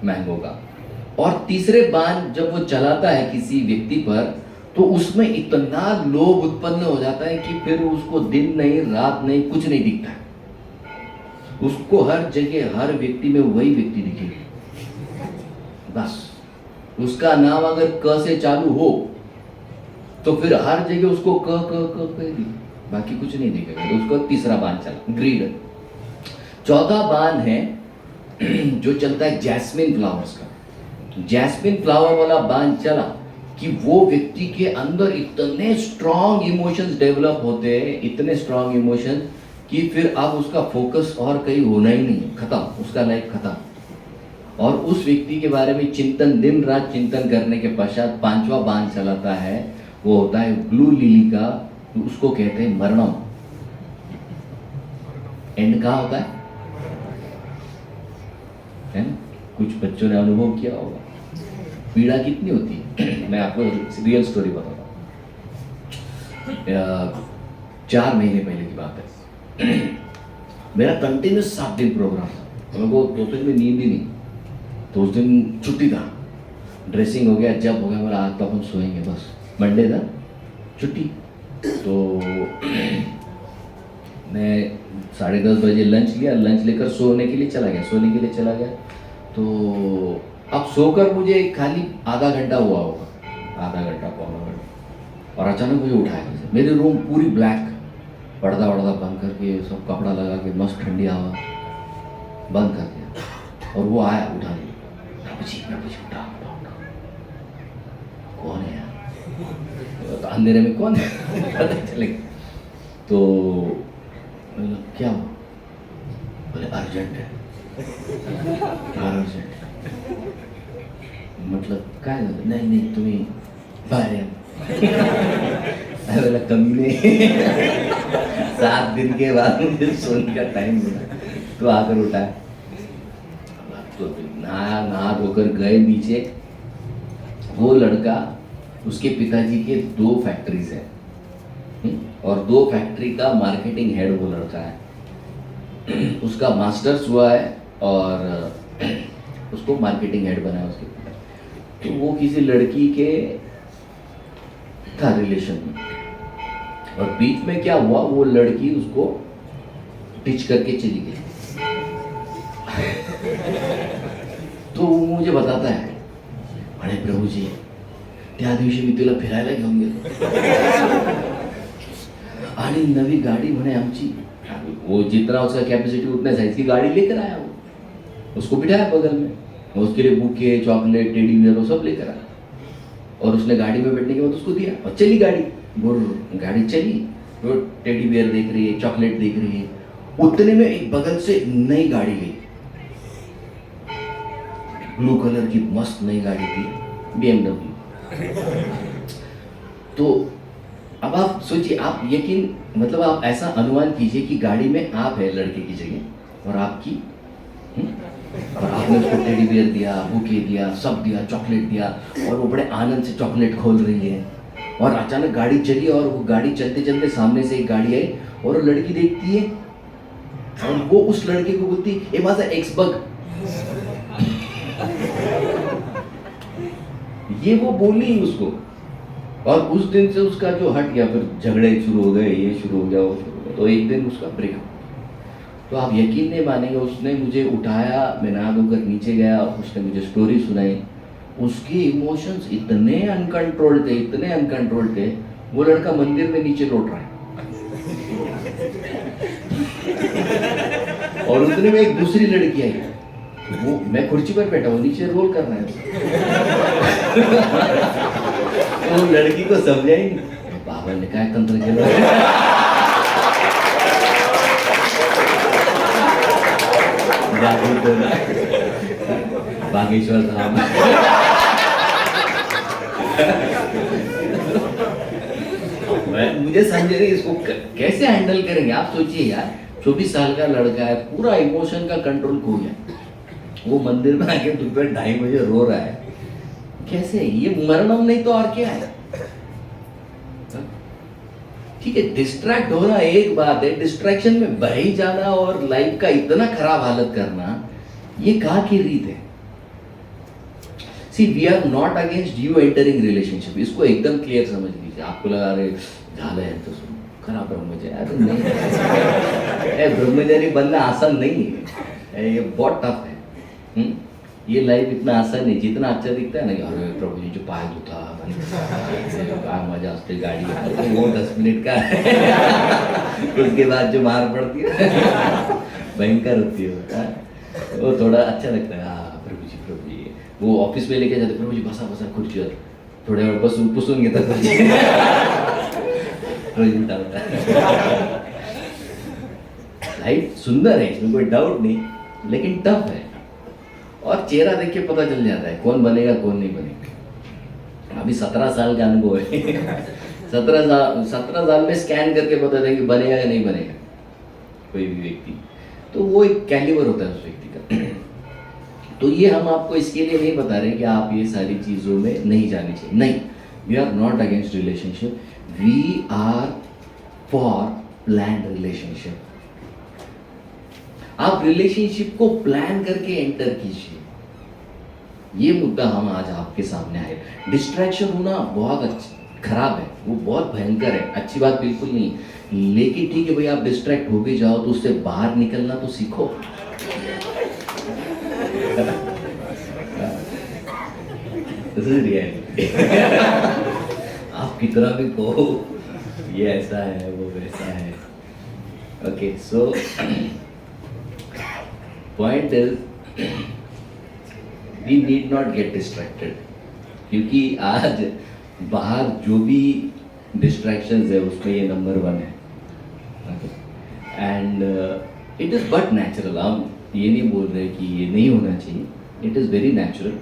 मैंगो का। और तीसरे बाण जब वो चलाता है किसी व्यक्ति पर, तो उसमें इतना लोभ उत्पन्न हो जाता है कि फिर उसको दिन नहीं रात नहीं कुछ नहीं दिखता है, उसको हर जगह हर व्यक्ति में वही व्यक्ति दिखेगा बस। उसका नाम अगर क से चालू हो तो फिर हर जगह उसको क दिखे, बाकी कुछ नहीं दिखेगा। तो उसको तीसरा बाण चला, ग्रीड। चौथा बाण है जो चलता है जैस्मिन फ्लावर्स का। जैस्मिन फ्लावर वाला बाण चला कि वो व्यक्ति के अंदर इतने स्ट्रॉन्ग इमोशंस डेवलप होते हैं, इतने स्ट्रॉन्ग इमोशन कि फिर अब उसका फोकस और कहीं होना ही नहीं, खत्म, उसका लाइफ खत्म। और उस व्यक्ति के बारे में चिंतन, दिन रात चिंतन करने के पश्चात पांचवा बाण चलाता है, वो होता है ब्लू लिली का, उसको कहते हैं मरणम। एंड कहाँ होता है ना? कुछ बच्चों ने अनुभव किया होगा, पीड़ा कितनी होती है। मैं आपको रियल स्टोरी बताता हूँ। 4 महीने पहले की बात है, मेरा कंटिन्यूस 7 दिन प्रोग्राम था, मेरे को 2 दिन में नींद ही नहीं। तो उस दिन छुट्टी था, ड्रेसिंग हो गया, जब हो गया, मेरा आज तो अपन सोएंगे बस, मंडे था छुट्टी। तो मैं 10:30 बजे लंच लिया, लंच लेकर सोने के लिए चला गया। तो अब सोकर मुझे खाली आधा घंटा हुआ होगा, आधा घंटा पौना घंटा, और अचानक मुझे उठाया। मेरे रूम पूरी ब्लैक, पर्दा वर्दा बंद करके, सब कपड़ा लगा के, मस्त ठंडी हवा बंद कर दिया। और वो आया उठा लिया, उठा, कौन है यार? तो अंधेरे में कौन है पता चले। तो क्या हुआ? बोले अर्जेंट है। अर्जेंट मतलब काय झालं? नहीं तुम्ही बाहेर या। बोला कमीने 7 दिन के बाद मुझे सोने का टाइम मिला, तो आकर उठा। तो नहा धोकर गए नीचे। वो लड़का, उसके पिताजी के 2 फैक्ट्रीज है और 2 फैक्ट्री का मार्केटिंग हेड वो लड़का है। उसका मास्टर्स हुआ है और उसको मार्केटिंग हेड बनाया उसके पिता। तो वो किसी लड़की के था रिलेशन में, और बीच में क्या हुआ, वो लड़की उसको टिच करके चली गई। तो वो मुझे बताता है, अरे प्रभूजी त्या दिवशी मी तुला फिरायला घेऊन गेलो आणि नवी गाड़ी म्हणे आमची, वो जितना उसका कैपेसिटी उतने साइज की गाड़ी लेकर आया वो, उसको बिठाया बगल में, उसके लिए बुके चॉकलेट टेडी बियर वो सब लेकर आया, और उसने गाड़ी में बैठने के बाद उसको दिया और चली गाड़ी। वो गाड़ी चली, वो टेडी बियर देख रही है, चॉकलेट देख रही है, उतने में एक बगल से नई गाड़ी गई, ब्लू कलर की मस्त नई गाड़ी थी, BMW। तो अब आप सोचिए, आप यकीन मतलब आप ऐसा अनुमान कीजिए कि गाड़ी में आप है लड़के की जगह और आपकी और आपने उसको टेडी बियर दिया, बुके दिया, सब दिया, चॉकलेट दिया, और वो बड़े आनंद से चॉकलेट खोल रही है, और अचानक गाड़ी चली और वो गाड़ी चलते चलते सामने से एक गाड़ी आई और वो लड़की देखती है और वो उस लड़के को बोलती, ए माझा एक्स बग। ये वो बोली उसको, और उस दिन से उसका जो हट गया, फिर झगड़े शुरू हो गए, ये शुरू हो गया, वो शुरू हो गया, तो एक दिन उसका ब्रेकअप। तो आप यकीन नहीं मानेंगे, उसने मुझे उठाया, मैं नहा धोकर नीचे गया, उसने मुझे स्टोरी सुनाई, उसके इमोशंस इतने अनकंट्रोल्ड थे, इतने अनकंट्रोल्ड थे, वो लड़का मंदिर में नीचे लौट रहा है और उतने में एक दूसरी लड़की आई, वो मैं कुर्सी पर बैठा हूँ, नीचे रोल कर रहा है। तो लड़की को समझा ही नहीं, बाबा ने क्या तंत्र केलं, बागेश्वर धाम। मुझे समझ नहीं इसको कैसे हैंडल करेंगे। आप सोचिए यार, 24 साल का लड़का है, पूरा इमोशन का कंट्रोल खो गया, वो मंदिर में आके दोपहर 2:30 बजे रो रहा है, कैसे? ये मरणम नहीं तो और क्या है? ठीक है, डिस्ट्रैक्ट होना एक बात है, डिस्ट्रैक्शन में बह ही जाना और लाइफ का इतना खराब हालत करना, ये कहाँ की रीत है? See we are not against you entering relationship, इसको एकदम क्लियर समझ लीजिए। आपको लगा रहे झालं है तो खरा ब्रह्मचारी, अरे नहीं, ब्रह्मचारी बनना आसान नहीं है, ये बहुत टफ है। ये लाइफ इतना आसान नहीं, जितना अच्छा दिखता है ना कि अरे प्रभु जी जो पाय दुखा, क्या मजा उसकी गाड़ी है, वो 10 मिनट का है उसके बाद जो मार पड़ती है भयंकर होती है, वो थोड़ा अच्छा लगता है। हाँ प्रभु जी वो ऑफिस में लेके जाते, प्रभु जी बसा बसा खुर्चीवर, थोड्या वेळ बसून पुसून घेतात रोज उठा होता। लाइफ सुंदर है, इसमें कोई डाउट नहीं, लेकिन टफ है, और चेहरा देख के पता चल जाता है कौन बनेगा कौन नहीं बनेगा। अभी 17 साल का अनुभव है 17 साल में स्कैन करके पता चलेगा कि बनेगा या नहीं बनेगा कोई भी व्यक्ति, तो वो एक कैलिबर होता है उस व्यक्ति का। तो ये हम आपको इसके लिए नहीं बता रहे कि आप ये सारी चीज़ों में नहीं जानी चाहिए, नहीं, we are not against relationship, we are for planned relationship. आप रिलेशनशिप को प्लान करके एंटर कीजिए, ये मुद्दा हम आज आपके सामने आए। डिस्ट्रैक्शन होना बहुत खराब है, वो बहुत भयंकर है, अच्छी बात बिल्कुल नहीं, लेकिन ठीक है भाई, आप डिस्ट्रैक्ट हो भी जाओ तो उससे बाहर निकलना तो सीखो। आप कितना भी कहो ये ऐसा है वो वैसा है, okay, so point is we need not get distracted, क्योंकि आज बाहर जो भी डिस्ट्रैक्शंस है उसमें ये नंबर 1 है, and it is but natural. हम ये नहीं बोल रहे कि ये नहीं होना चाहिए, it is very natural.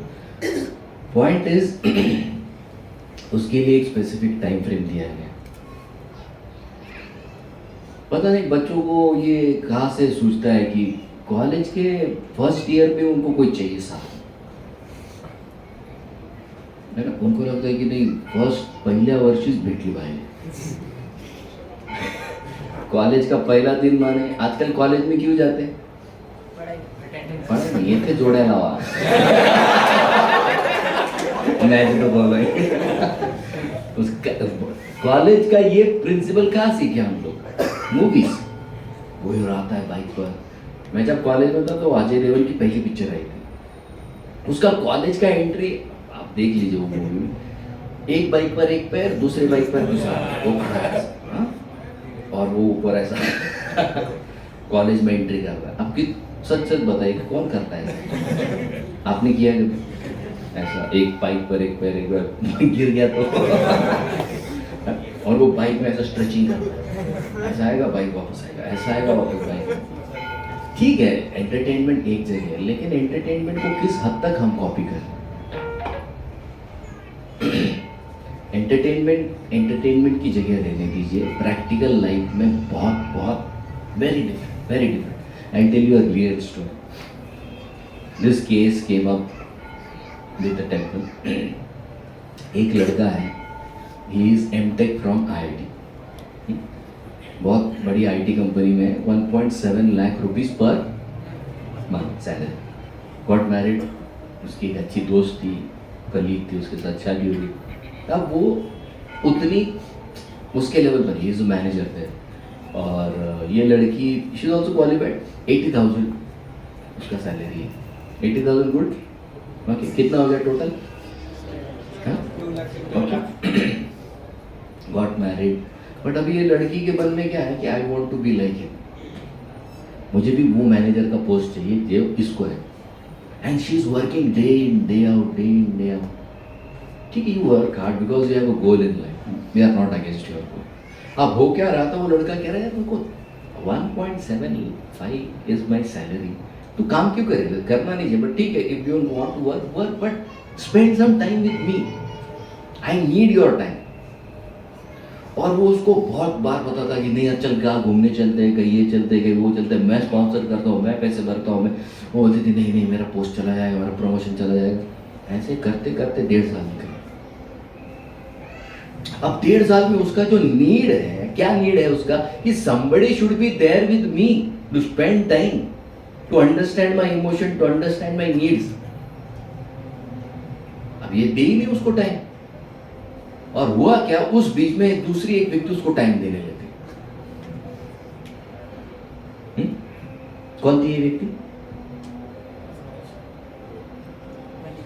Point is उसके लिए एक स्पेसिफिक टाइम फ्रेम दिया गया। पता नहीं बच्चों को ये कहाँ से सूझता है कि कॉलेज के फर्स्ट ईयर में उनको कोई चाहिए साथ, है ना? उनको लगता है कि नहीं पहिल्या वर्षीच भेटली पाहिजे। कॉलेज का पहला दिन माने, आजकल कॉलेज में क्यों जाते हैं? पढ़ाई, ये थे जोड़ायला लावा मैच तो बोलो उसका कॉलेज का ये प्रिंसिपल कहाँ सीखे हम लोग? मूवीज, वो ही आता है बाइक पर। मैं जब कॉलेज में था तो अजय देवगन की पहली पिक्चर आई थी, उसका कॉलेज का एंट्री आप देख लीजिए वो मूवी में, एक बाइक पर एक पैर, दूसरे बाइक पर दूसरा, वो खड़ा है ऐसा, हाँ? और वो ऊपर ऐसा कॉलेज में एंट्री कर रहा है। आपकी सच सच बताइए कौन करता है ऐसा? आपने किया कभी ऐसा? एक बाइक पर एक पैर, एक बार गिर गया तो और वो बाइक में ऐसा स्ट्रेचिंग करता है, ऐसा आएगा बाइक वापस आएगा, ऐसा आएगा वापस बाइक। ठीक है एंटरटेनमेंट एक जगह है, लेकिन एंटरटेनमेंट को किस हद तक हम कॉपी कर रहे हैं? एंटरटेनमेंट की जगह रहने दीजिए, प्रैक्टिकल लाइफ में बहुत बहुत very different. I tell you a real story. This case came up with the temple. एक लड़का है, he is MTech from IIT, बहुत बड़ी IT कंपनी में 1.7 लाख रुपीस पर मंथ सैलरी। गॉट मैरिड, उसकी एक अच्छी दोस्त थी, कलीग थी, उसके साथ शादी हो गई। अब वो उतनी उसके लेवल पर, ही इज मैनेजर थे, और ये लड़की शी इज ऑल्सो क्वालिफाइड, 80,000 उसका सैलरी है। 80,000 गुड, ओके कितना हो गया total? Okay got married, but अभी ये लड़की के मन में क्या है कि I want to be like him, मुझे भी वो मैनेजर का पोस्ट चाहिए जो इसको है। And she is working day in day out. ठीक है, you work hard because you have a goal in life, we are not against your goal. अब हो क्या रहा था, वो लड़का कह रहा है तुमको 1.75 इज माई सैलरी, तो काम क्यों करेगा? करना नहीं चाहिए, बट ठीक है if you want to work but spend some time with me, I need your time. और वो उसको बहुत बार बताता कि नहीं चल कहाँ घूमने चलते हैं, कहीं ये चलते हैं, कहीं वो चलते हैं, मैं स्पॉन्सर करता हूँ, मैं पैसे भरता हूँ, मैं। वो बोलती थी नहीं मेरा पोस्ट चला जाएगा, मेरा प्रमोशन चला जाएगा। ऐसे करते करते 1.5 साल निकले। अब 1.5 साल में उसका जो नीड है, क्या नीड है उसका, कि somebody should be there with me to spend time, to understand my emotion, to understand my needs। अब ये दे ही नहीं उसको टाइम, और हुआ क्या, उस बीच में एक व्यक्ति उसको टाइम देने लगे। कौन थी ये व्यक्ति?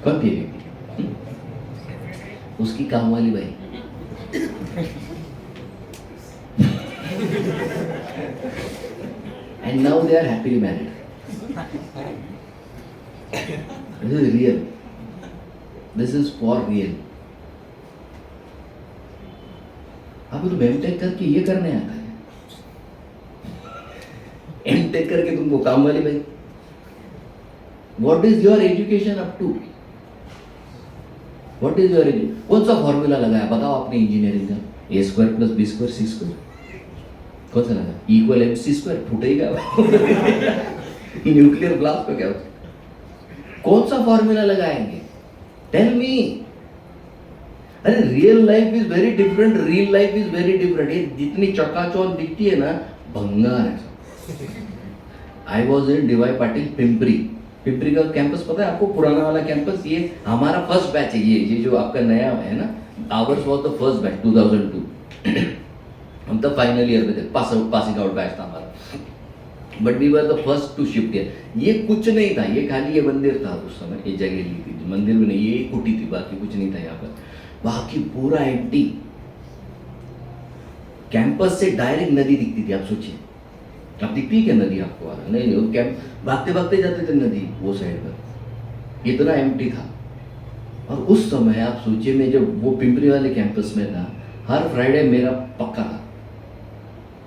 कौन थी ये व्यक्ति? उसकी काम वाली by. And now they are happily married. This is real. This is for real. अब तुम एमटेक करके ये करने आता है, एमटेक करके तुमको काम वाली भाई। What is your education up to? What is your education? कौन सा फॉर्मूला लगाया बताओ आपने इंजीनियरिंग का? A² + B² C², कौन सा लगा? इक्वल MC², फूटेगा न्यूक्लियर ब्लास्ट का क्या होता है? कौन सा फॉर्मूला लगाएंगे? Tell me. अरे real life is very different, real life is very different. ये जितनी चकाचौंध दिखती है ना, भंगार है। I was in DY Patil Pimpri का कैंपस पता है आपको, पुराना वाला कैंपस। ये हमारा फर्स्ट बैच है, ये जो आपका नया है ना, hours was the first batch 2002। हम तब फाइनल ईयर में थे, पासिंग आउट बैच था हमारा, but we were the first to shift here. ये कुछ नहीं था, ये खाली ये मंदिर था उस समय, ये जगह ली थी, मंदिर में नहीं, ये कुटी थी, बाकी कुछ नहीं था यहाँ पर। बाकी पूरा एम्प्टी, कैंपस से डायरेक्ट नदी दिखती थी। आप सोचिए, अब दिखती है क्या नदी आपको? नहीं, वो कैंप भागते भागते जाते थे नदी वो साइड पर, इतना एम्प्टी था। और उस समय आप सोचिए, मैं जब वो पिंपरी वाले कैंपस में था, हर फ्राइडे मेरा पक्का था।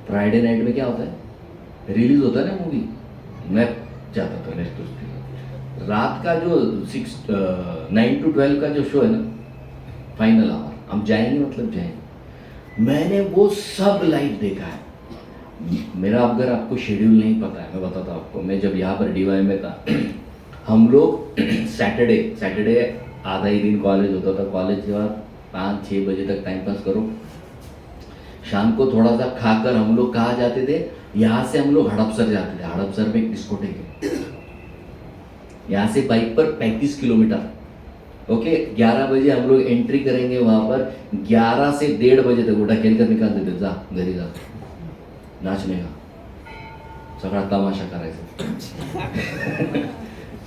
फ्राइडे नाइट में क्या होता है, रिलीज होता है ना मूवी, मैं जाता था नेक्स्ट उसके रात का जो 9 to 12 का जो शो है ना, फाइनल आवर, हम जाएंगे मतलब जाएंगे। मैंने वो सब लाइव देखा है। मेरा अगर आपको शेड्यूल नहीं पता है, मैं बताता हूँ आपको। मैं जब यहाँ पर DY में था, हम लोग सैटरडे आधा ही दिन कॉलेज होता था। कॉलेज के बाद 5-6 बजे तक टाइम पास करो, शाम को थोड़ा सा खाकर हम लोग कहाँ जाते थे, यहाँ से हम लोग हड़पसर जाते थे। हड़पसर में एक डिस्कोटेक है, यहाँ से बाइक पर 35 किलोमीटर। ओके 11 बजे हम लोग एंट्री करेंगे वहाँ पर, 11 से 1:30 बजे तक वो ढकेल कर निकाल देते, जा घरी जा नाचने का। सगळा तमाशा करायचा.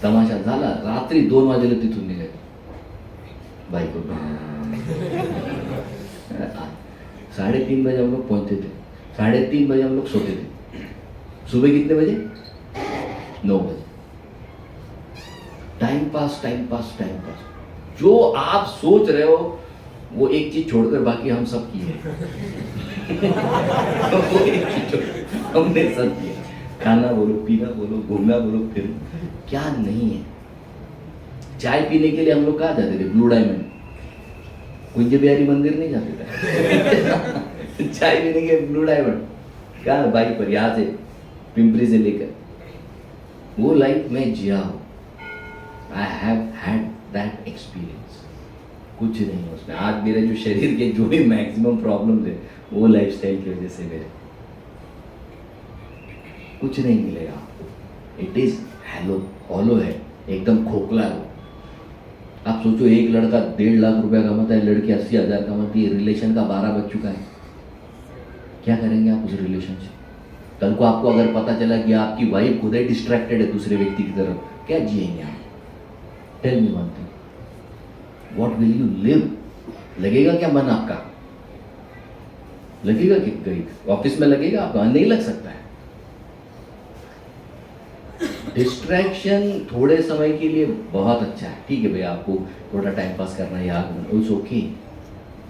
तमाशा झाला, रात्री 2 वाजेला तिथून निघायचं. बाइक 3:30 बजे हम लोग पहुंचते थे, 3:30 बजे हम लोग सोते थे. सुबह कितने बजे? 9 बजे. Time pass time pass time pass. जो आप सोच रहे हो वो एक चीज छोड़कर बाकी हम सब किए. वो एक चीज हमने सब किया. खाना बोलो, पीना बोलो, घूमना बोलो, फिर क्या नहीं है. चाय पीने के लिए हम लोग कहाँ जाते थे? Blue diamond. कुंज बिहारी मंदिर नहीं जाते थे. चाय पीने के ब्लू डायमंड कहाँ? बाइक पर, यहाँ से पिंपरी से लेकर. वो लाइफ में जिया हूँ. I have had that experience. कुछ नहीं है उसमें. आज मेरे जो शरीर के जो भी मैक्सिमम प्रॉब्लम थे वो लाइफस्टाइल की वजह से मेरे. कुछ नहीं मिलेगा आपको. इट इज हॉलो है, एकदम खोखला है. आप सोचो, एक लड़का 1.5 लाख रुपया कमाता है, लड़की 80,000 कमाती है, रिलेशन का 12 बज चुका है. क्या करेंगे आप उस रिलेशन से? कल को आपको अगर पता चला कि आपकी वाइफ खुद ही डिस्ट्रैक्टेड है दूसरे व्यक्ति की तरफ, क्या जिएंगे आप? Tell me one thing, what will you live? लगेगा क्या मन आपका? लगेगा कि कहीं ऑफिस में लगेगा आपका? नहीं लग सकता है. डिस्ट्रैक्शन थोड़े समय के लिए बहुत अच्छा है. ठीक है भाई, आपको थोड़ा टाइम पास करना है, याद करना, it's okay.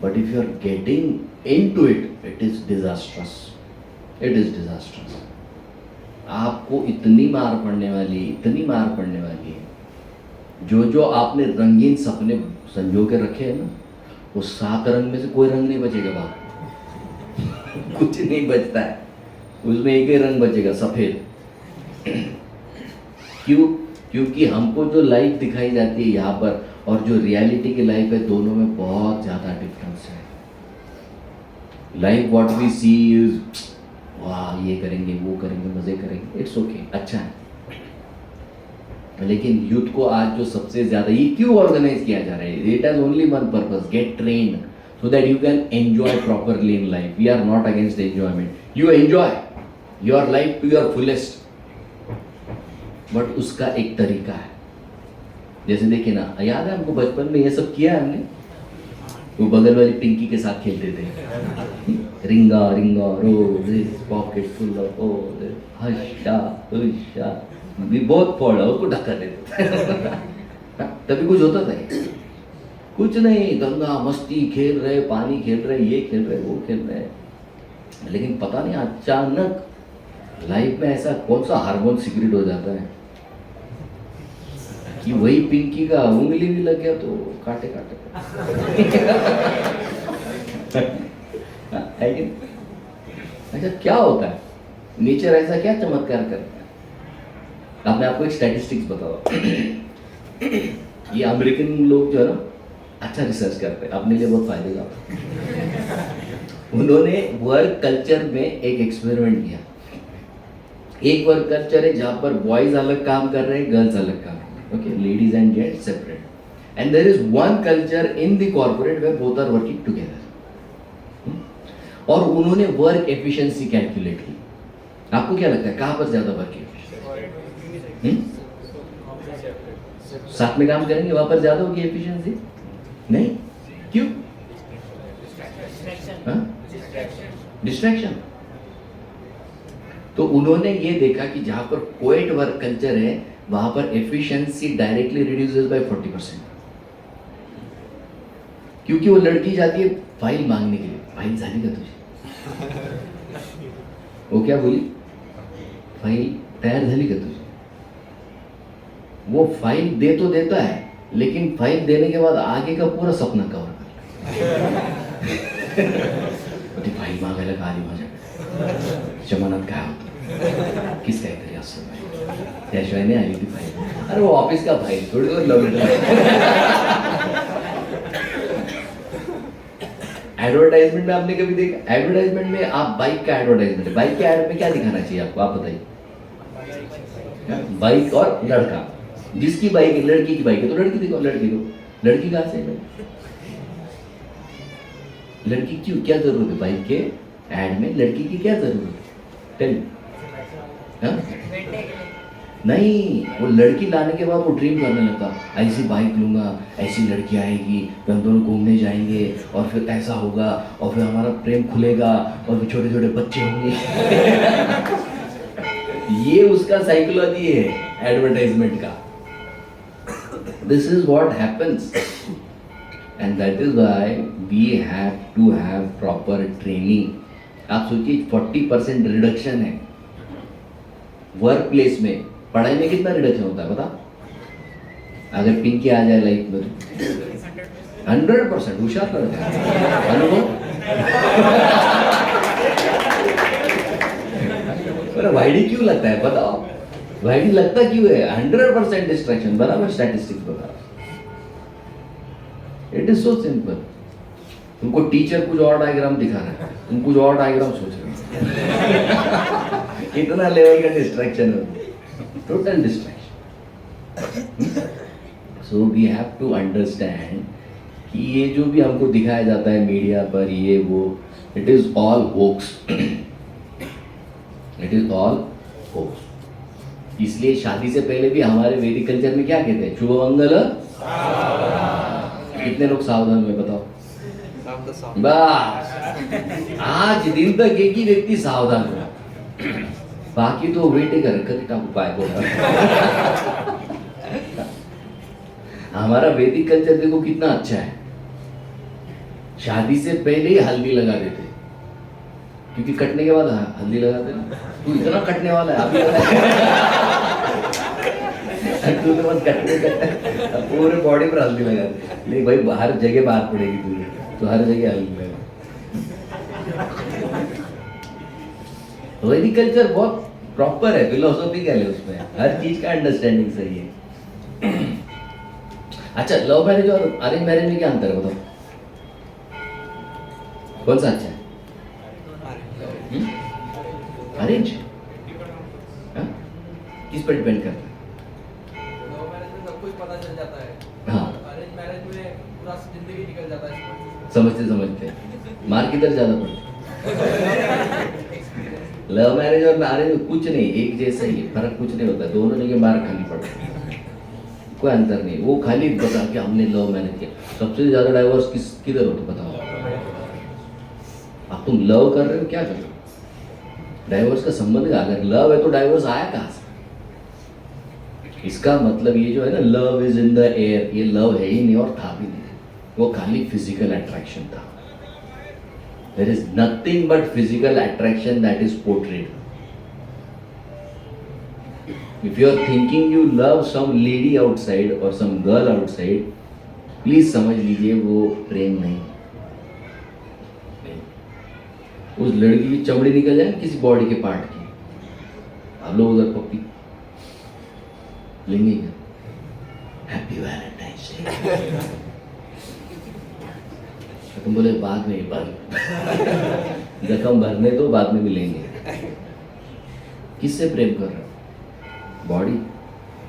But if you are getting into it, it is disastrous. It is disastrous. आपको इतनी मार पड़ने वाली, इतनी मार पड़ने वाली है. जो आपने रंगीन सपने संजो के रखे हैं ना, वो 7 रंग में से कोई रंग नहीं बचेगा बाहर. कुछ नहीं बचता है उसमें. एक ही रंग बचेगा, सफेद. क्यों? क्योंकि हमको जो लाइफ दिखाई जाती है यहाँ पर और जो रियलिटी की लाइफ है, दोनों में बहुत ज़्यादा डिफरेंस है. Life what we see is, वाह ये करेंगे, वो करेंगे, मजे करेंगे, इट्स ओके, अच्छा है. लेकिन यूथ को आज जो सबसे ज़्यादा ये क्यों ऑर्गेनाइज किया जा रहा है? It has only one purpose, get trained so that you can enjoy properly in life. We are not against enjoyment. You enjoy your life to your fullest. But उसका एक तरीका है. जैसे देखिए ना, याद है हमको बचपन में ये सब किया है हमने. वो बगल वाली पिंकी के साथ खेलते थे. रिंगा रिंगा रोज पॉकेट फुल ऑफ ओल हशा हुशा. भी बहुत फोड़ा, उसको ढका देते. तभी कुछ होता था? कुछ नहीं. गंगा मस्ती खेल रहे, पानी खेल रहे, ये खेल रहे, वो खेल रहे. लेकिन पता नहीं अचानक लाइफ में ऐसा कौन सा हार्मोन सीक्रेट हो जाता है कि वही पिंकी का उंगली भी लग गया तो काटे काटे. है कि? अच्छा, क्या होता है? नेचर ऐसा क्या चमत्कार करता है? अब मैं आपको एक स्टैटिस्टिक्स बताऊँ. ये अमेरिकन लोग जो है ना, अच्छा रिसर्च करते हैं, अपने लिए बहुत फायदे का. उन्होंने वर्क कल्चर में एक एक्सपेरिमेंट किया. एक वर्क कल्चर है जहाँ पर बॉयज अलग काम कर रहे हैं, गर्ल्स अलग काम कर रहे हैं. Okay, ladies and gents separate. And there is one culture in the corporate where both are working together. और उन्होंने वर्क एफिशिएंसी कैलकुलेट की. आपको क्या लगता है कहाँ पर ज्यादा वर्क एफिशिएंसी? साथ में काम करेंगे वहां पर ज्यादा होगी एफिशिएंसी? नहीं. क्यों? डिस्ट्रैक्शन. तो उन्होंने ये देखा कि जहां पर कोएट वर्क कल्चर है वहां पर एफिशिएंसी डायरेक्टली रिड्यूसेस बाय 40%. क्योंकि वो लड़की जाती है फाइल मांगने के लिए. फाइल झाली का तुझी? वो क्या बोली? फाइल तैयार झाली का तुझी? वो फाइल दे तो देता है, लेकिन फाइल देने के बाद आगे का पूरा सपना कवर कर. फाइल मागायला का आली माझ्याकडे. जमान्यात काय होतं, किस काहीतरी असं त्याशिवाय नाही आली ती फाइल. अरे वो ऑफिस का फाइल थोड़ी बहुत लव लेटर. एडवर्टाइजमेंट में आपने कभी देखा? एडवर्टाइजमेंट में आप बाइक का एडवर्टाइजमेंट है, बाइक के एड में क्या दिखाना चाहिए आपको? आप बताइए. बाइक और लड़का. जिसकी बाइक है, लड़की की बाइक है तो लड़की दिखाओ. लड़की को, लड़की कहाँ से? लड़की क्यों, क्या जरूरत है बाइक के एड में? लड़की की क्या जरूरत है? टेल. हाँ? नहीं, वो लड़की लाने के बाद वो ड्रीम करने लगता, ऐसी बाइक लूंगा, ऐसी लड़की आएगी, फिर हम दोनों घूमने जाएंगे, और फिर ऐसा होगा, और फिर हमारा प्रेम खुलेगा, और फिर छोटे छोटे बच्चे होंगे। ये उसका साइकोलॉजी है एडवर्टाइजमेंट का। This is what happens, and that is why we have to have proper training. आप सोचिए 40% रिडक्शन है वर्क प्लेस में। पढ़ाई में कितना रिडक्शन होता है पता? अगर पिंकी आ जाए लाइफ में 100% होशियार कर जाए। अनुभव वाईडी क्यों लगता है बताओ? वाईडी लगता क्यों है? 100% डिस्ट्रैक्शन, बराबर स्टैटिस्टिक्स बता। It is so simple. तुमको टीचर कुछ और डायग्राम दिखा रहा है, तुम कुछ और डायग्राम सोच रहे हो। कितना लेवल का डिस्ट्रैक्शन है, total distraction. So we have to understand कि ये जो भी हमको दिखाया जाता है मीडिया पर, ये वो, it is all hoax, it is all hoax. इसलिए शादी से पहले भी हमारे वैदिक कल्चर में क्या कहते हैं? शुभ मंगल। कितने लोग सावधान हुए बताओ? बस आज दिन तक एक ही व्यक्ति सावधान हुआ, बाकी तो वेटे कर कभी उपाय बोला। हमारा वैदिक कल्चर देखो कितना अच्छा है। शादी से पहले ही हल्दी लगा देते, क्योंकि कटने के बाद हल्दी लगाते ना। तू इतना कटने वाला है अभी तू तो बस कटने पूरे बॉडी पर हल्दी लगा दे। नहीं भाई, हर जगह बाहर पड़ेगी तुझे, तो हर जगह हल्दी लगा। वैदिक कल्चर बहुत प्रॉपर है, फिलोसॉफिकल है, उसमें हर चीज का अंडरस्टैंडिंग सही है। अच्छा, लव मैरिज और अरेंज मैरिज में क्या अंतर है बताओ? कौन सा अच्छा है? अरेंज किस पर डिपेंड करता है? लव मैरिज में सब कुछ पता चल जाता है। हाँ, अरेंज मैरिज में पूरा जिंदगी निकल जाता है। समझते समझते मार किधर ज्यादा पड़ता? लव मैरिज और मैरिज में कुछ नहीं, एक जैसा ही, फर्क कुछ नहीं होता, दोनों जगह मार खानी पड़ती है, कोई अंतर नहीं। वो खाली बता कि हमने लव मैरिज किया। सबसे ज्यादा डाइवोर्स किधर होता बताओ? अब तुम लव कर रहे हो, क्या कर रहे हो? डाइवोर्स का संबंध है। अगर लव है तो डाइवोर्स आया कहां से? इसका मतलब ये जो है ना, love is in the air, ये लव है ही नहीं और था भी नहीं, वो खाली फिजिकल अट्रैक्शन था। There is nothing but physical attraction that is portrayed. If you are thinking you love some lady outside और सम गर्ल आउटसाइड, प्लीज समझ लीजिए वो प्रेम नहीं। उस लड़की की चमड़ी निकल जाए किसी बॉडी के पार्ट की, आप लोग उधर पप्पी लेंगे क्या? Happy Valentine's day. तुम बोले बाद में, जख्म भरने तो बाद में मिलेंगे। किससे प्रेम कर रहे हो? बॉडी।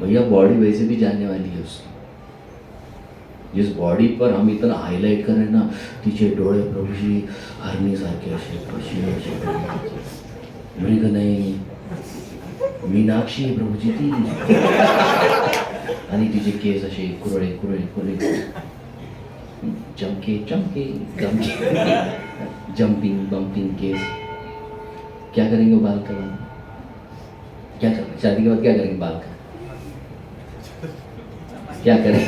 भैया बॉडी वैसे भी जानने वाली है उसकी। जिस बॉडी पर हम इतना हाईलाइट कर रहे हैं ना, तिचे डोळे प्रभूजी हरणी सारखे असे, मृग नाही, मीनाक्षी प्रभूजी ती, आणि तिचे केस असे कुरळे कुरळे कुरळे, चमके चमके गमके, जंपिंग बम्पिंग केस। क्या करेंगे बाल का? क्या करेंगे शादी के बाद? क्या करेंगे बाल का? क्या करें?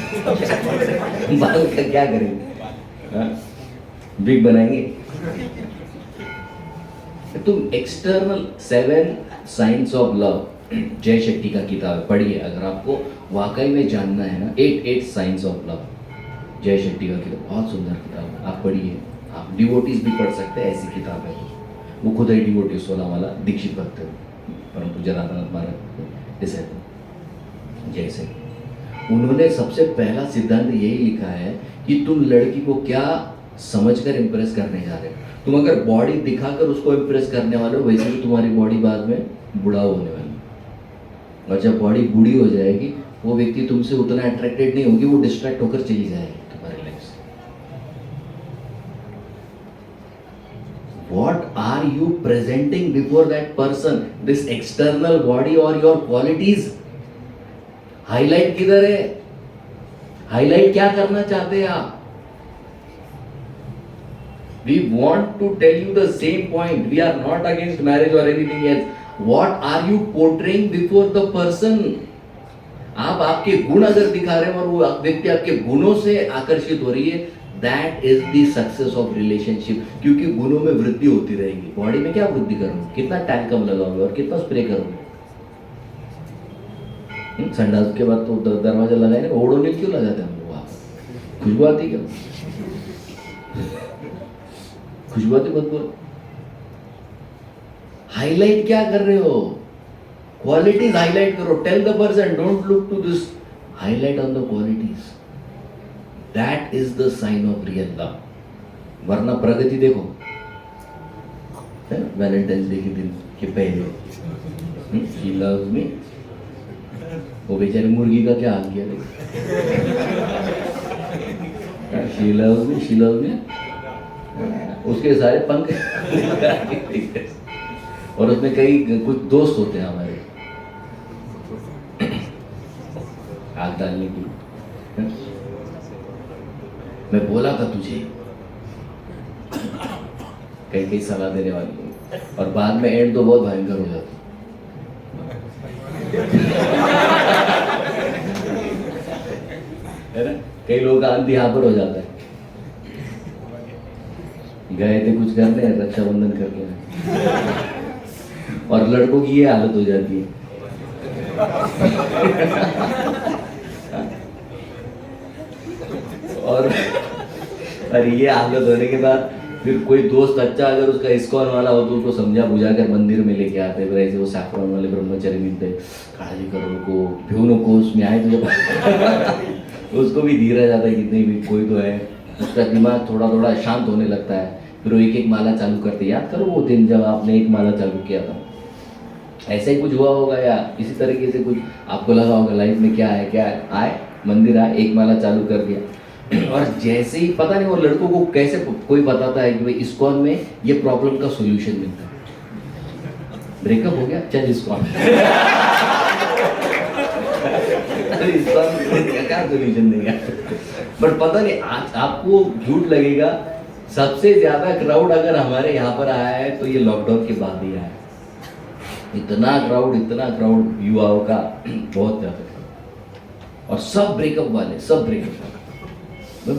बाल का क्या करेंगे? बिग बनाएंगे? तुम एक्सटर्नल 7 साइंस ऑफ लव, जय शेट्टी का किताब पढ़िए अगर आपको वाकई में जानना है ना। 8 साइंस ऑफ लव, जय शेट्टी का किताब, बहुत सुंदर किताब है, आप पढ़िए। आप डिवोटीज भी पढ़ सकते हैं, ऐसी किताब है। वो खुद ही डिवोटी, 16 वाला दीक्षित भक्त है, परम पूज्य राधानाथ महाराज जैसे। उन्होंने सबसे पहला सिद्धांत यही लिखा है कि तुम लड़की को क्या समझकर इम्प्रेस करने जा रहे हो। तुम अगर बॉडी दिखाकर उसको इम्प्रेस करने वाले हो, वैसे भी तुम्हारी बॉडी बाद में बुढ़ा होने वाली, और जब बॉडी बूढ़ी हो जाएगी वो व्यक्ति तुमसे उतना अट्रैक्टेड नहीं होगी, वो डिस्ट्रैक्ट होकर चली जाएगी तुम्हारी लाइफ से। What are you presenting before that person this external body और योर क्वालिटीज? हाईलाइट किधर है? हाईलाइट क्या करना चाहते हैं आप? We want to tell you the same point. We are not against marriage or anything else. What are you portraying before the person? आप आपके गुण अगर दिखा रहे हैं और वो व्यक्ति आपके गुणों से आकर्षित हो रही है, that is the success of relationship. क्योंकि गुणों में वृद्धि होती रहेगी. बॉडी में क्या वृद्धि करोगे? कितना टैल्कम लगाओगे और कितना स्प्रे करोगे? संडास के बाद तो दरवाजा लगाए ना, ओडोनिल क्यों लगाते हैं हम लोग? आप खुशबू आती क्या? खुशबू आती बदबू? हाईलाइट क्या कर रहे हो? क्वालिटीज हाईलाइट करो. Tell the person, don't look to this, highlight on the qualities. That is the sign of real love. वरना प्रगति देखो, वैलेंटाइंस डे के दिन के पहले शी लव्स मी, वो बेचारी मुर्गी का क्या हाल किया? She loves me, she loves me, उसके सारे पंख और उसमें कई कुछ दोस्त होते हैं हमारे आग डालने की. मैं बोला था तुझे, कई कई सलाह देने वाली, और बाद में एंड तो बहुत भयंकर हो जाता है ना. कई लोगों का अंत यहाँ पर हो जाता है. गए थे कुछ करने, रक्षाबंधन करके और लड़कों की ये हालत हो जाती है. और ये हालत होने के बाद फिर कोई दोस्त अच्छा अगर उसका इस्कॉन वाला हो तो उसको समझा बुझा कर मंदिर में लेके आते. फिर ऐसे वो सैफरॉन वाले ब्रह्मचारी मिलते, काळजी करो उनको, भिऊ नको, उसमें आए तुझे उसको भी धीरा जाता है, कितनी भी कोई तो है, उसका दिमाग थोड़ा थोड़ा शांत होने लगता है. फिर वो एक एक माला चालू करते. याद करो वो दिन जब आपने एक माला चालू किया था, ऐसे ही कुछ हुआ होगा या इसी तरीके से कुछ आपको लगा होगा लाइफ में क्या है, क्या है. आए मंदिर आए, एक माला चालू कर दिया, और जैसे ही पता नहीं वो लड़कों को कैसे कोई बताता है कि भाई इस्कॉन में ये प्रॉब्लम का सोल्यूशन मिलता है. ब्रेकअप हो गया, चल इस्कॉन. इस्कॉन क्या सोल्यूशन देगा? बट पता नहीं आज आपको झूठ लगेगा, सबसे ज्यादा क्राउड अगर हमारे यहाँ पर आया है तो ये लॉकडाउन के बाद ही आया है. इतना क्राउड युवाओं का बहुत ज्यादा, और सब ब्रेकअप वाले, सब ब्रेकअप वाले.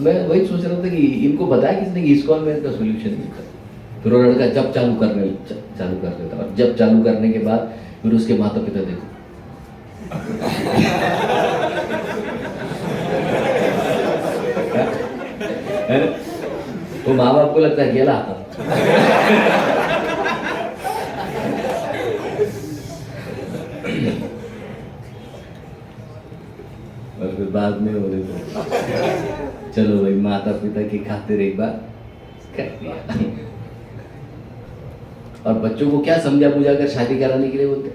मैं वही सोच रहा था कि इनको बताया किसने कि इस्कॉन में इसका सोल्यूशन मिलता है. फिर वो लड़का जब चालू कर देता, और जब चालू करने के बाद फिर उसके माता पिता देखो तो माँ बाप को लगता है गेला आता. और फिर बाद में हो देखो, चलो भाई माता पिता की खातिर एक बार कर दिया. और बच्चों को क्या समझा बुझा कर शादी कराने के लिए बोलते,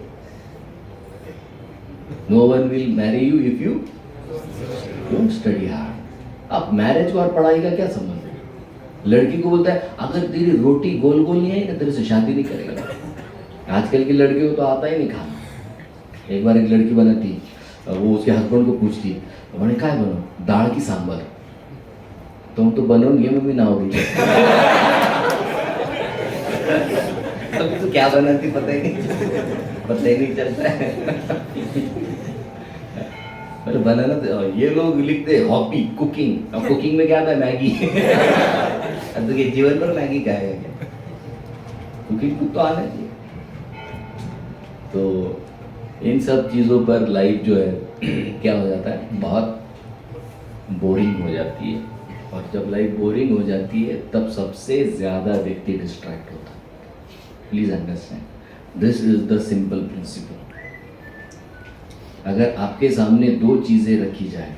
no one will marry you if you don't study hard. अब मैरिज को और पढ़ाई का क्या संबंध है? लड़की को बोलता है अगर तेरी रोटी गोल गोल नहीं आई ना तेरे से शादी नहीं करेगा. आजकल की लड़कियों को तो आता ही नहीं खाना. एक बार एक लड़की बनाती, वो उसके हस्बैंड को पूछती, मैंने क्या बनो, दाल की सांबर. तुम तो बनोगे मम्मी ना होगी. अभी तो क्या बनाती पता ही नहीं चलता है. अरे बनाना तो ये लोग लिखते हॉबी कुकिंग. अब कुकिंग में क्या आता है? मैगी. अब तो ये जीवन पर मैगी का है क्या? कुकिंग तो आना चाहिए. तो इन सब चीज़ों पर लाइफ जो है क्या हो जाता है, बहुत बोरिंग हो जाती है. और जब लाइफ बोरिंग हो जाती है तब सबसे ज़्यादा व्यक्ति डिस्ट्रैक्ट होता है. Please understand, this is the simple principal. अगर आपके सामने दो चीज़ें रखी जाए,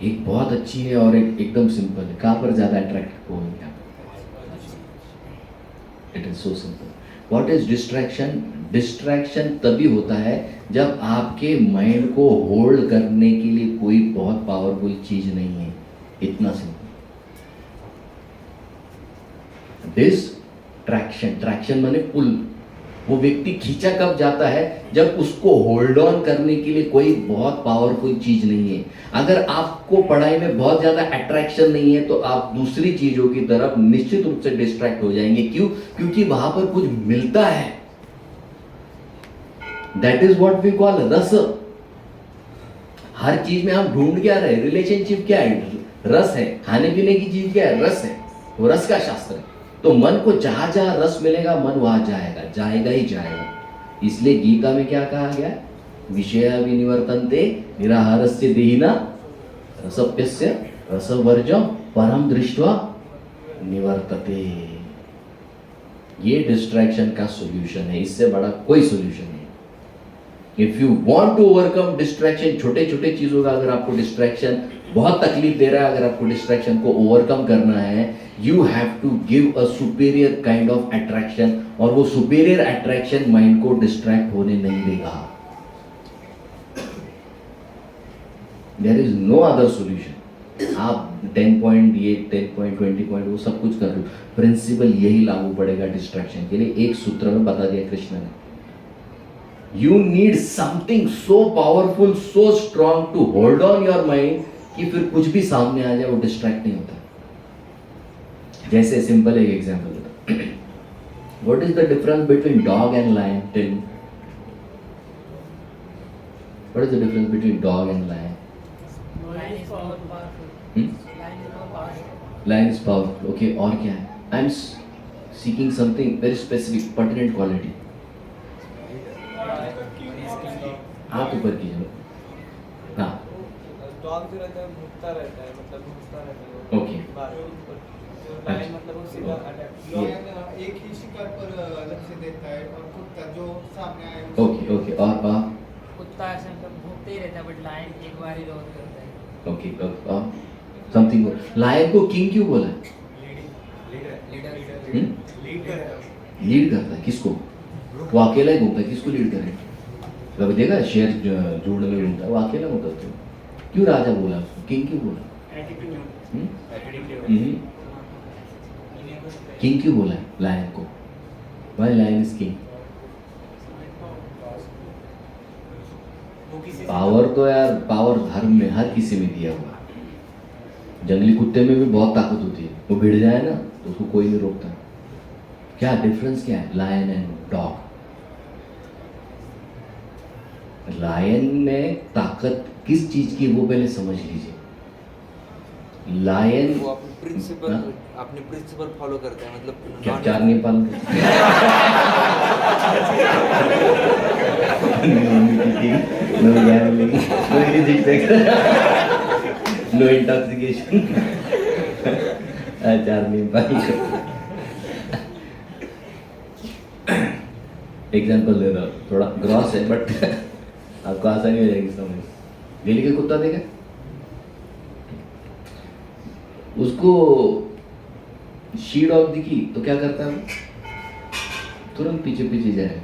एक बहुत अच्छी है और एक एकदम सिंपल है, कहाँ पर ज़्यादा अट्रैक्ट होंगे? It is so simple. What is distraction? Distraction तभी होता है जब आपके माइंड को होल्ड करने के लिए कोई बहुत पावरफुल चीज नहीं है. इतना सिंपल. ट्रैक्शन, ट्रैक्शन माने पुल। वो व्यक्ति खींचा कब जाता है, जब उसको होल्ड ऑन करने के लिए कोई बहुत पावरफुल चीज नहीं है। अगर आपको पढ़ाई में बहुत ज्यादा अट्रैक्शन नहीं है तो आप दूसरी चीजों की तरफ निश्चित रूप से डिस्ट्रैक्ट हो जाएंगे। क्यों? क्योंकि वहां पर कुछ मिलता है। That is what we call rasa. हर चीज में हम ढूंढ क्या रहे, रिलेशनशिप क्या है, रस है। खाने पीने की चीज क्या है, रस है। वो रस का शास्त्र है। तो मन को जहां जहां रस मिलेगा मन वहां जाएगा, जाएगा ही जाएगा। इसलिए गीता में क्या कहा गया, विषया विनिवर्तन्ते निराहारस्य देहिना रसप्यस्य रसवर्जम परम दृष्ट्वा निवर्तते। ये डिस्ट्रैक्शन का सॉल्यूशन है, इससे बड़ा कोई सॉल्यूशन नहीं। If you want to overcome distraction, छोटे छोटे चीजों का अगर आपको डिस्ट्रैक्शन बहुत तकलीफ दे रहा है, अगर आपको डिस्ट्रैक्शन को ओवरकम करना है, you have to give a superior kind of attraction. और वो सुपीरियर अट्रैक्शन माइंड को डिस्ट्रैक्ट होने नहीं देगा। There is no other solution. आप 10 पॉइंट, ये 10 पॉइंट, 20 पॉइंट वो सब कुछ कर रहे हो, प्रिंसिपल यही लागू पड़ेगा डिस्ट्रैक्शन के लिए। एक सूत्र में बता दिया कृष्ण ने, you need something so powerful, so strong to hold on your mind कि फिर कुछ भी सामने आ जाए वो डिस्ट्रैक्ट नहीं होता। जैसे सिंपल एक एग्जांपल देता, what is the difference between dog and lion? Tell me, what is the difference between dog and lion? Lion is more powerful. Hmm? Lion is more powerful. Lion is powerful, okay. और क्या है? I am seeking something very specific, pertinent quality. हाथ ऊपर कीजिए। हाँ, dog जो रहता है भूखता रहता है, मतलब भूखता रहता है। ओके। लायन मतलब वो सीधा अटैक। लॉयन एक ही शिकार पर लक्ष्य देता है और कुत्ता जो सामने आए ओके ओके। और कुत्ता ऐसे मतलब भूखते ही रहता है, बट लायन एक बार ही रोक करता है। ओके। और समथिंग, लायन को किंग क्यों बोला है? लीड करता है किसको? वो अकेला ही घूमता है, किसको लीड करेगा? कभी देखा शेर झुंड में घूमता है, वो अकेला घूमता है। क्यों राजा बोला उसको, किंग क्यों बोला? किंग क्यों बोला है लायन को? Why lion is king? Power तो यार, पावर धर्म में हर किसी में दिया हुआ। जंगली कुत्ते में भी बहुत ताकत होती है, वो भिड़ जाए ना तो उसको कोई नहीं रोकता। क्या डिफरेंस क्या है लायन एंड डॉग? लायन में ताकत किस चीज की वो पहले समझ लीजिए। लायन वो अपने प्रिंसिपल फॉलो करते हैं, मतलब क्या चार नहीं पाल नो इंटॉक्सिकेशन, चार नहीं पाल। एग्जाम्पल दे रहा हूँ, थोड़ा ग्रॉस है बट आपको आसानी हो जाएगी समझ। दिल्ली का कुत्ता देखा, उसको शी डॉग दिखी तो क्या करता है, तुरंत पीछे पीछे जाए।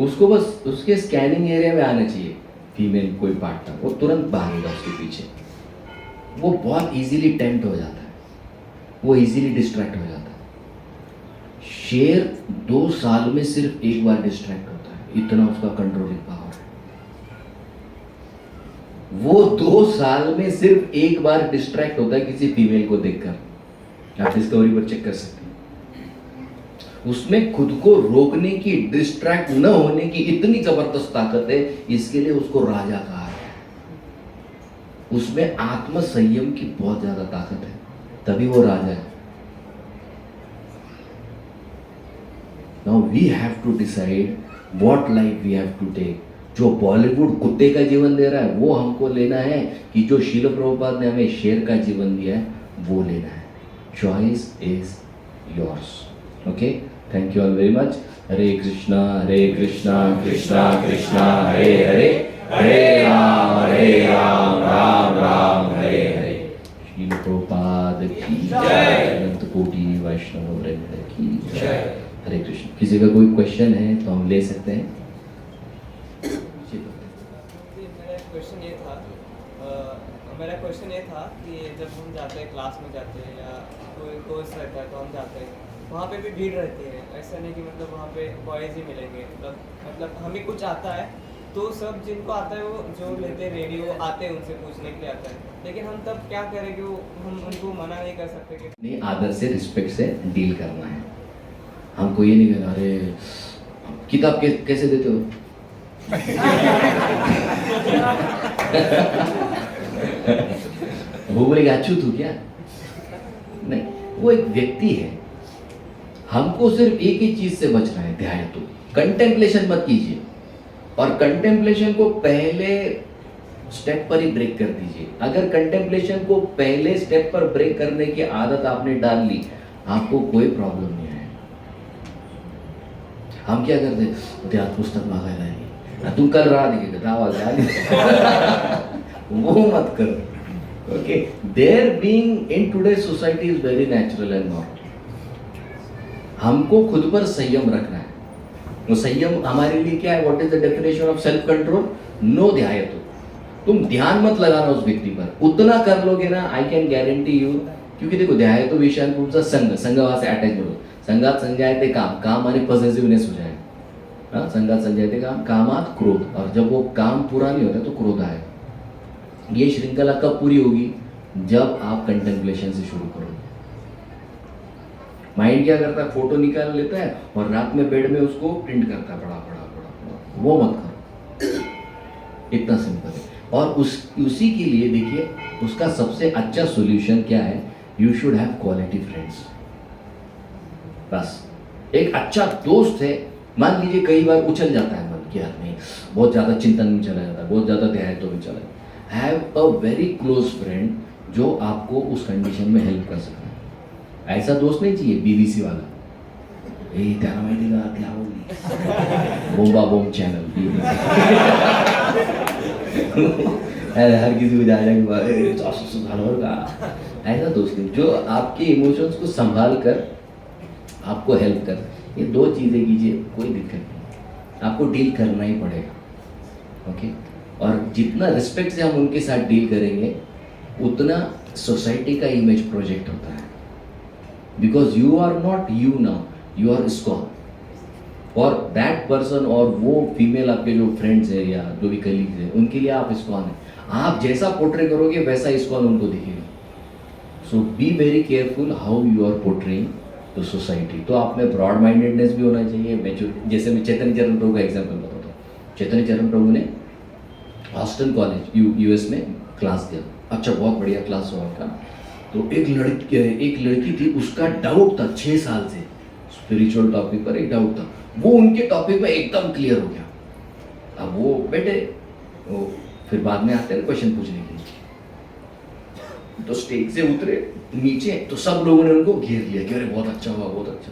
उसको बस उसके स्कैनिंग एरिया में आना चाहिए फीमेल कोई पार्टनर, वो तुरंत भागेगा उसके पीछे। वो बहुत इजीली टेम्प्ट हो जाता है, वो इजीली डिस्ट्रैक्ट हो जाता है। शेर 2 साल में सिर्फ एक बार डिस्ट्रैक्ट होता है, इतना उसका कंट्रोलिंग पावर है। वो 2 साल में सिर्फ एक बार डिस्ट्रैक्ट होता है किसी फीमेल को देखकर। आप डिस्कवरी पर चेक कर सकते हैं। उसमें खुद को रोकने की, डिस्ट्रैक्ट न होने की इतनी जबरदस्त ताकत है, इसके लिए उसको राजा कहा है। उसमें आत्म संयम की बहुत ज्यादा ताकत है, तभी वो राजा है। Now we have to decide what life we have to take. जो बॉलीवुड कुत्ते का जीवन दे रहा है वो हमको लेना है, कि जो शील प्रभुपाद ने हमें शेर का जीवन दिया है वो लेना है। Choice is yours. Okay, thank you all very much. Hare Krishna Krishna Krishna Hare Hare, Hare Ram Ram Ram Hare Hare. शील प्रभुपाद की जय, अनंत कोटि वैष्णव वृंद की जय। हरे कृष्ण। किसी का कोई क्वेश्चन है तो हम ले सकते हैं। मेरा क्वेश्चन ये था कि जब हम जाते हैं क्लास में जाते हैं या कोई कोर्स रहता है तो हम जाते हैं, वहाँ पे भी भीड़ रहती है, ऐसा नहीं कि मतलब वहाँ पे बॉयज़ ही मिलेंगे, मतलब हमें कुछ आता है तो सब जिनको आता है वो जो लेते हैं रेडियो आते हैं, उनसे पूछने के लिए आता है, लेकिन हम तब क्या करें कि वो हम उनको मना नहीं कर सकते कि नहीं, आदर से रिस्पेक्ट से डील करना है। हमको ये नहीं कहना अरे किताब कैसे देते हो वो बोलेगा अच्छू तू क्या, नहीं, वो एक व्यक्ति है। हमको सिर्फ एक ही चीज से बचना है, ध्यान। तो कंटेम्पलेशन मत कीजिए, और कंटेम्पलेशन को पहले स्टेप पर ही ब्रेक कर दीजिए। अगर कंटेम्पलेशन को पहले स्टेप पर ब्रेक करने की आदत आपने डाल ली, आपको कोई प्रॉब्लम नहीं है। हम क्या करते, त्यात पुस्तक मागायला आहे, तू कल राह देखे 10 वाजले वो मत करो। Okay, there being in today society is very natural and normal. हमको खुद पर संयम रखना है। वो संयम हमारे लिए क्या है? What is the definition of self control? No ध्यायतो। तुम ध्यान मत लगाना उस व्यक्ति पर, उतना कर लोगे ना, आई कैन गारंटी यू। क्योंकि देखो, ध्यायतो विषय तुमचा संघ वहां से अटॅच होतो। संघात संजायते काम आणि पॉजिटिवनेस हो जाए। हाँ, संघात संजायते कामात क्रोध, और जब वो काम पूरा नहीं होता तो क्रोध आए। ये श्रृंखला कब पूरी होगी? जब आप कंटेम्पलेशन से शुरू करोगे। माइंड क्या करता है? फोटो निकाल लेता है और रात में बेड में उसको प्रिंट करता है, बड़ा बड़ा बड़ा बड़ा। वो मत करो, इतना सिंपल है। और उसी के लिए देखिए, उसका सबसे अच्छा सॉल्यूशन क्या है? You should have quality friends. बस एक अच्छा दोस्त है। मान लीजिए कई बार उछल जाता है मन कि यार नहीं, बहुत ज़्यादा चिंतन में चला जाता है, बहुत ज़्यादा ध्यान में चला जाता है। Have a very close friend जो आपको उस कंडीशन में हेल्प कर सकता है। ऐसा दोस्त नहीं चाहिए बीबीसी वाला, त्याला माहिती का ती आवडली बोम्बा बोम चैनल हर किसी को जाएगा का। ऐसा दोस्त नहीं, जो आपके इमोशंस को संभाल कर आपको हेल्प कर। ये दो चीज़ें कीजिए, कोई दिक्कत नहीं, आपको डील करना ही पड़ेगा। ओके, और जितना रिस्पेक्ट से हम उनके साथ डील करेंगे, उतना सोसाइटी का इमेज प्रोजेक्ट होता है। Because you are not you now, you are ISKCON और दैट पर्सन, और वो फीमेल आपके जो फ्रेंड्स है या जो भी कलीग्स है, उनके लिए आप इस्कॉन है। आप जैसा पोर्ट्रे करोगे वैसा इस्कॉन उनको दिखेगा। So be very careful how you are portraying the society. तो आप में ब्रॉड माइंडेडनेस भी होना चाहिए, मैच्योरिटी। जैसे मैं चैतन्य चरण प्रभु का एग्जाम्पल बताता हूँ। चैतन्य चरण प्रभु ने हॉस्टन कॉलेज यूएस में क्लास दिया, अच्छा बहुत बढ़िया क्लास हुआ उनका। तो एक लड़की थी, उसका डाउट था 6 साल से स्पिरिचुअल टॉपिक पर, एक डाउट था। वो उनके टॉपिक में एकदम क्लियर हो गया। अब वो बैठे, वो फिर बाद में आते हैं क्वेश्चन पूछने के लिए। तो स्टेज से उतरे नीचे, तो सब लोगों ने उनको घेर लिया कि अरे बहुत अच्छा हुआ, बहुत अच्छा।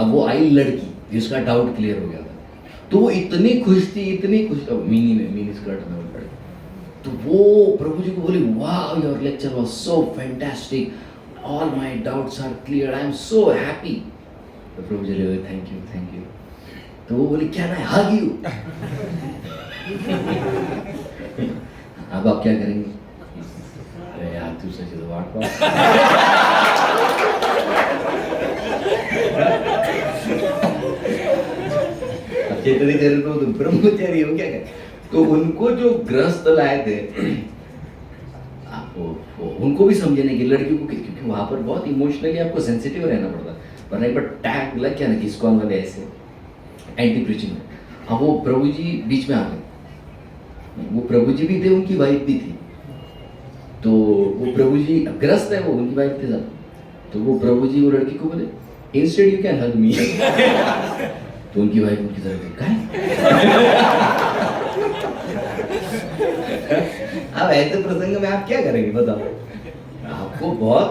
अब वो आई लड़की जिसका डाउट क्लियर हो गया था, तो वो इतनी खुश थी, इतनी खुश, मिनी स्कर्ट में पड़ी। तो वो प्रभु जी को बोली, वाह your lecture was so fantastic, all my doubts are clear, I am so happy. तो प्रभु जी बोले थैंक यू। तो वो बोली क्या ना हग यू। अब आप क्या करेंगे? अरे यार तू सच तो बात चैतन्य चरण तो ब्रह्मचारी हो, क्या करें? तो उनको जो ग्रस्त लाए थे, आपको उनको भी समझने की, लड़की को, क्योंकि वहां पर बहुत इमोशनली आपको सेंसिटिव रहना पड़ता, वरना एक बार टैग लग गया ना कि इसको वाले ऐसे एंटी प्रीचिंग में। अब वो प्रभु जी बीच में आ गए। वो प्रभु जी भी थे, उनकी वाइफ भी थी। तो वो प्रभु जी ग्रस्त है, वो उनकी वाइफ के साथ। तो वो प्रभु जी वो लड़की को बोले, इंस्टेड यू कैन हग मी। तो उनकी वाइफ उनकी तरफ क्या अब ऐसे प्रसंग में आप क्या करेंगे बताओ? आपको बहुत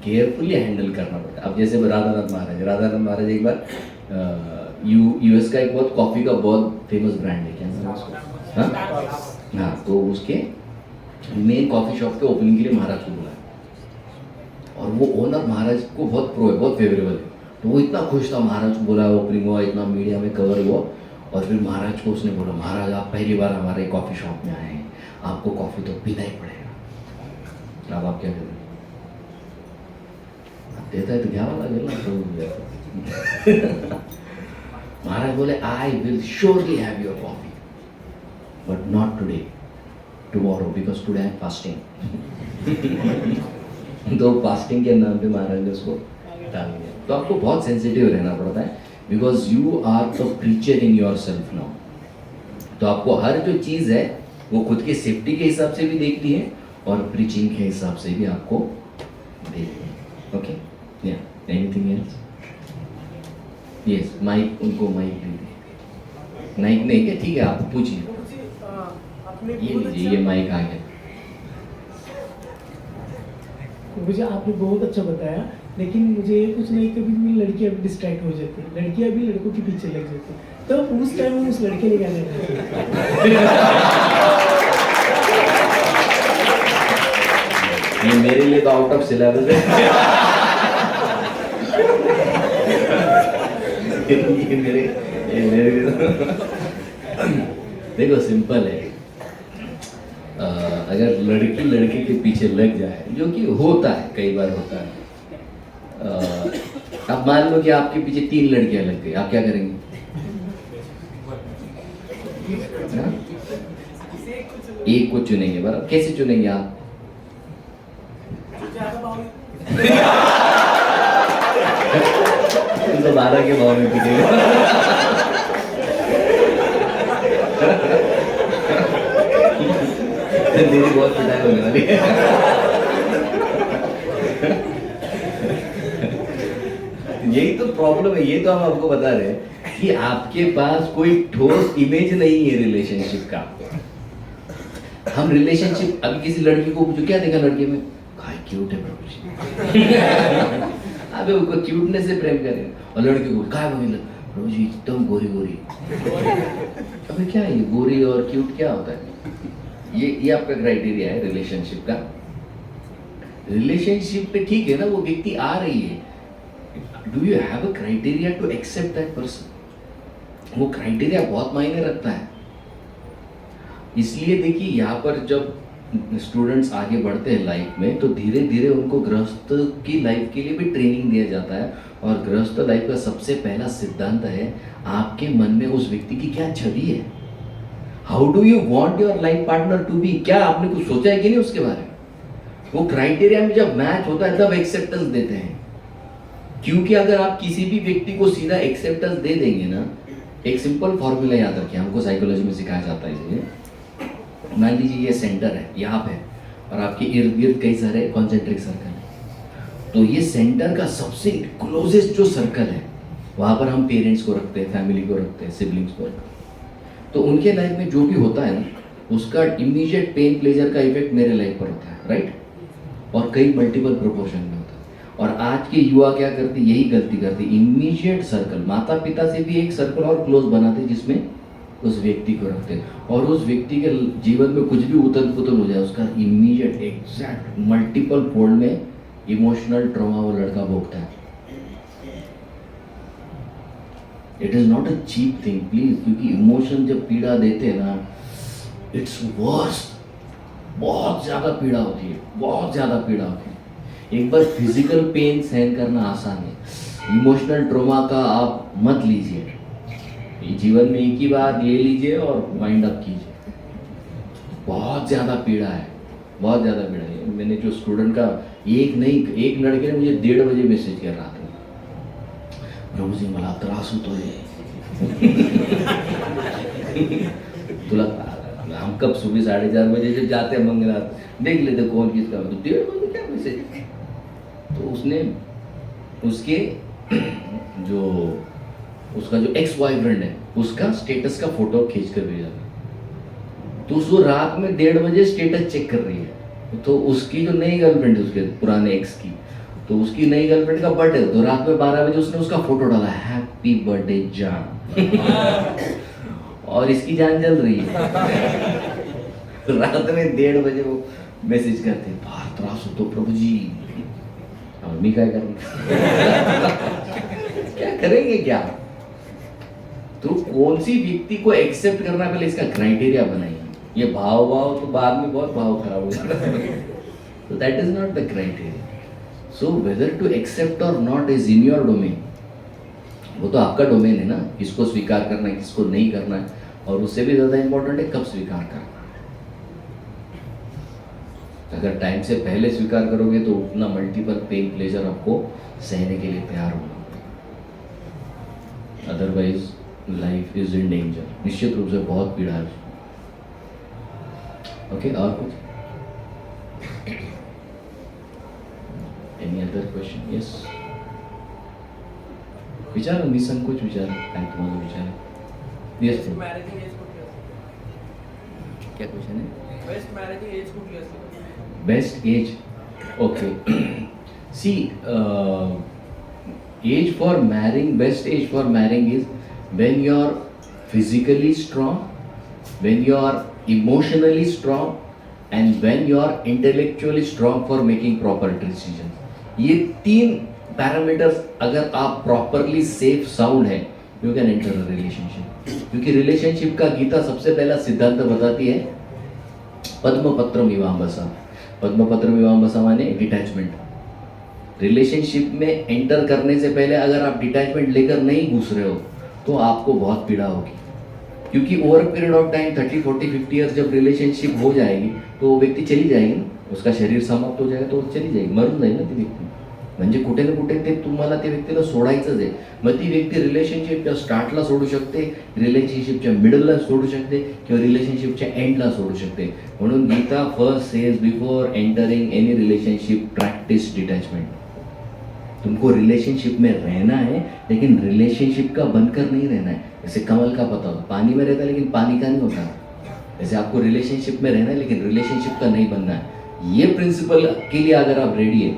केयरफुली हैंडल करना पड़ता है। अब जैसे राधानाथ महाराज एक बार यूएस का एक बहुत कॉफी का बहुत फेमस ब्रांड है, क्या नाम है उसका? हाँ, तो उसके मेन कॉफी शॉप के ओपनिंग के लिए महाराज को बुलाया, और वो ओनर महाराज को बहुत प्रो है, बहुत फेवरेबल है। तो वो इतना खुश था, महाराज को बुलाया, ओपनिंग हुआ, इतना मीडिया में कवर हुआ, और फिर महाराज को उसने बोला, महाराज आप पहली बार हमारे कॉफ़ी शॉप में आए हैं, आपको कॉफ़ी तो पीना ही पड़ेगा। अब आप क्या करें? देता है तो घ्यावं लागेल ना तो महाराज बोले I will surely have your coffee but not today tomorrow because today I am fasting. तो फास्टिंग के नाम पे महाराज ने उसको टाल दिया। तो आपको बहुत सेंसिटिव रहना पड़ता है because you are the preacher in your self now. तो आपको हर जो चीज़ है वो खुद के सेफ्टी के हिसाब से भी देखनी है और प्रीचिंग के हिसाब से भी आपको देखनी है। ओके, या एनीथिंग एल्स? यस, माइक, उनको माइक दीजिए। माइक नहीं क्या, ठीक है, आप पूछिए। आपने ये बहुत लीजिए, ये माइक आ गया। मुझे आपने बहुत अच्छा बताया, लेकिन मुझे ये पूछना है कभी भी लड़कियां भी डिस्ट्रैक्ट हो जाती है, लड़कियां भी लड़कों के पीछे लग जाती है, तो उस टाइम में उस लड़के ने क्या करना ये मेरे लिए तो आउट ऑफ सिलेबस है। ये मेरे लिए देखो सिंपल है। अगर लड़की लड़के के पीछे लग जाए, जो कि होता है, कई बार होता है। अब मान लो कि आपके पीछे 3 लड़कियां लग गई, आप क्या करेंगे? हाँ? एक को चुनेंगे, बराबर। कैसे चुनेंगे आप? तो 12 के भाव में पीछेगा। मेरी बहुत पिटाई होने वाली है। यही तो प्रॉब्लम है, ये तो हम आपको बता रहे हैं कि आपके पास कोई ठोस इमेज नहीं है रिलेशनशिप का। हम रिलेशनशिप, अभी किसी लड़की को पूछो क्या देखा लड़के में, काय क्यूट है प्रभु जी। अबे उसको क्यूटनेस से प्रेम करें, और लड़के को काय बघितलं प्रभु जी एकदम गोरी गोरी। अबे क्या है ये गोरी और क्यूट क्या होता है? ये आपका क्राइटेरिया है रिलेशनशिप का। रिलेशनशिप पे ठीक है ना, वो व्यक्ति आ रही है, do you have a criteria to accept that person? वो क्राइटेरिया बहुत मायने रखता है। इसलिए देखिए यहाँ पर जब स्टूडेंट्स आगे बढ़ते हैं लाइफ में, तो धीरे धीरे उनको गृहस्थ की लाइफ के लिए भी ट्रेनिंग दिया जाता है। और गृहस्थ लाइफ का सबसे पहला सिद्धांत है आपके मन में उस व्यक्ति की क्या छवि है। How do you want your life partner to be? क्या आपने कुछ सोचा है कि नहीं उसके बारे में? वो क्राइटेरिया में जब मैच होता है तब एक्सेप्टेंस देते हैं। क्योंकि अगर आप किसी भी व्यक्ति को सीधा एक्सेप्टेंस दे देंगे ना, एक सिंपल फॉर्मूला याद रखिए, हमको साइकोलॉजी में सिखाया जाता है इसे। मान लीजिए ये सेंटर है यहाँ पे, और आपके इर्द गिर्द कई सारे कॉन्सेंट्रिक सर्कल है। तो ये सेंटर का सबसे क्लोजेस्ट जो सर्कल है, वहाँ पर हम पेरेंट्स को रखते हैं, फैमिली को रखते हैं, सिबलिंग्स को रखते हैं। तो उनके लाइफ में जो भी होता है ना, उसका इमीडिएट पेन प्लेजर का इफेक्ट मेरे लाइफ पर होता है, राइट? और कई मल्टीपल प्रोपोर्शन में होता है। और आज के युवा क्या करते, यही गलती करते, इमीडिएट सर्कल, माता पिता से भी एक सर्कल और क्लोज बनाते जिसमें उस व्यक्ति को रखते हैं, और उस व्यक्ति के जीवन में कुछ भी उथल पुथल हो जाए, उसका इमीडिएट एग्जैक्ट मल्टीपल फोल्ड में इमोशनल ट्रॉमा वो लड़का भोगता है। It is not a cheap thing please, क्योंकि इमोशन जब पीड़ा देते हैं ना, इट्स वर्स्ट। बहुत ज्यादा पीड़ा होती है, बहुत ज्यादा पीड़ा होती है। एक बार फिजिकल पेन सहन करना आसान है, इमोशनल ट्रॉमा का आप मत लीजिए। ये जीवन में एक ही बार ले लीजिए और वाइंड अप कीजिए। बहुत ज्यादा पीड़ा है, बहुत ज्यादा पीड़ा है। मैंने जो स्टूडेंट का एक लड़के ने मुझे 1:30 बजे मैसेज किया रात में, प्रभु जी मला त्रास होतोय। तुला हम कब सुबह 4:30 बजे जब जाते हैं मंगलवार, देख लेते कौन किसका, तो 1:30 बजे क्या मैसेज। तो उसने उसका जो एक्स बॉयफ्रेंड है उसका स्टेटस का फोटो खींच कर भेजा। तो उसको रात में 1:30 बजे स्टेटस चेक कर रही है। तो उसकी जो नई गर्लफ्रेंड है, उसके पुराने एक्स की, तो उसकी नई गर्लफ्रेंड का बर्थडे, तो रात में 12 बजे उसने उसका फोटो डाला, हैप्पी बर्थडे जान। और इसकी जान जल रही है। रात में 1:30 बजे वो मैसेज करते हैं, बाहर त्रास हो तो प्रभु जी। और मैं क्या करेंगे? क्या करेंगे क्या? तो कौन सी व्यक्ति को एक्सेप्ट करना, पहले इसका क्राइटेरिया बनाइए। ये भाव तो बाद में बहुत भाव खराब हो जाता है। तो that is not the criteria. So whether to accept or not is in your domain. वो तो आपका डोमेन है ना, किसको स्वीकार करना है किसको नहीं करना है. और उससे भी ज़्यादा इम्पोर्टेंट है कब स्वीकार करना. अगर टाइम से पहले स्वीकार करोगे तो उतना मल्टीपल पेन प्लेजर आपको सहने के लिए तैयार होना. Otherwise life is in danger. निश्चित रूप से बहुत पीड़ा है. ओके, और कुछ? Any other question? यस, विचारा, निसंकोच विचारा, काय तुम्हाला विचारा. यस, मॅरेजिंग एज कुठली असते? क्या क्वेश्चन है? बेस्ट मॅरेजिंग एज कुठली असते? Best age, okay. See, age for marrying, best age for marrying is when you are physically strong, when you are emotionally strong, and when you are intellectually strong for making proper decisions. ये 3 parameters अगर आप properly safe sound है, you can enter a relationship. क्योंकि relationship का गीता सबसे पहला सिद्धांत बताती है पद्मपत्रम विवाहबसा. पद्मपत्रम विवाहबसा माने डिटैचमेंट. रिलेशनशिप में एंटर करने से पहले अगर आप डिटैचमेंट लेकर नहीं घुस रहे हो तो आपको बहुत पीड़ा होगी. क्योंकि over period of time 30, 40, 50 years जब रिलेशनशिप हो जाएगी तो वो व्यक्ती चली जाएगी ना, उसका शरीर समाप्त हो जाएगा तो वो चली जाएगी, मरून जाईल ना ती व्यक्ती. म्हणजे कुठे ना कुठे ते तुम्हाला त्या व्यक्तीला सोडायचंच आहे. मग ती व्यक्ती रिलेशनशिपच्या स्टार्टला सोडू शकते, रिलेशनशिपच्या मिडलला सोडू शकते किंवा रिलेशनशिपच्या एंडला सोडू शकते. म्हणून Gita first says before entering any relationship practice detachment. तुमको रिलेशनशिप में रहना है लेकिन रिलेशनशिप का बनकर नहीं रहना है. जैसे कमल का पता होता, पानी में रहता है लेकिन पानी का नहीं होता. जैसे आपको रिलेशनशिप में रहना है लेकिन रिलेशनशिप का नहीं बनना है. ये प्रिंसिपल के लिए अगर आप रेडी है,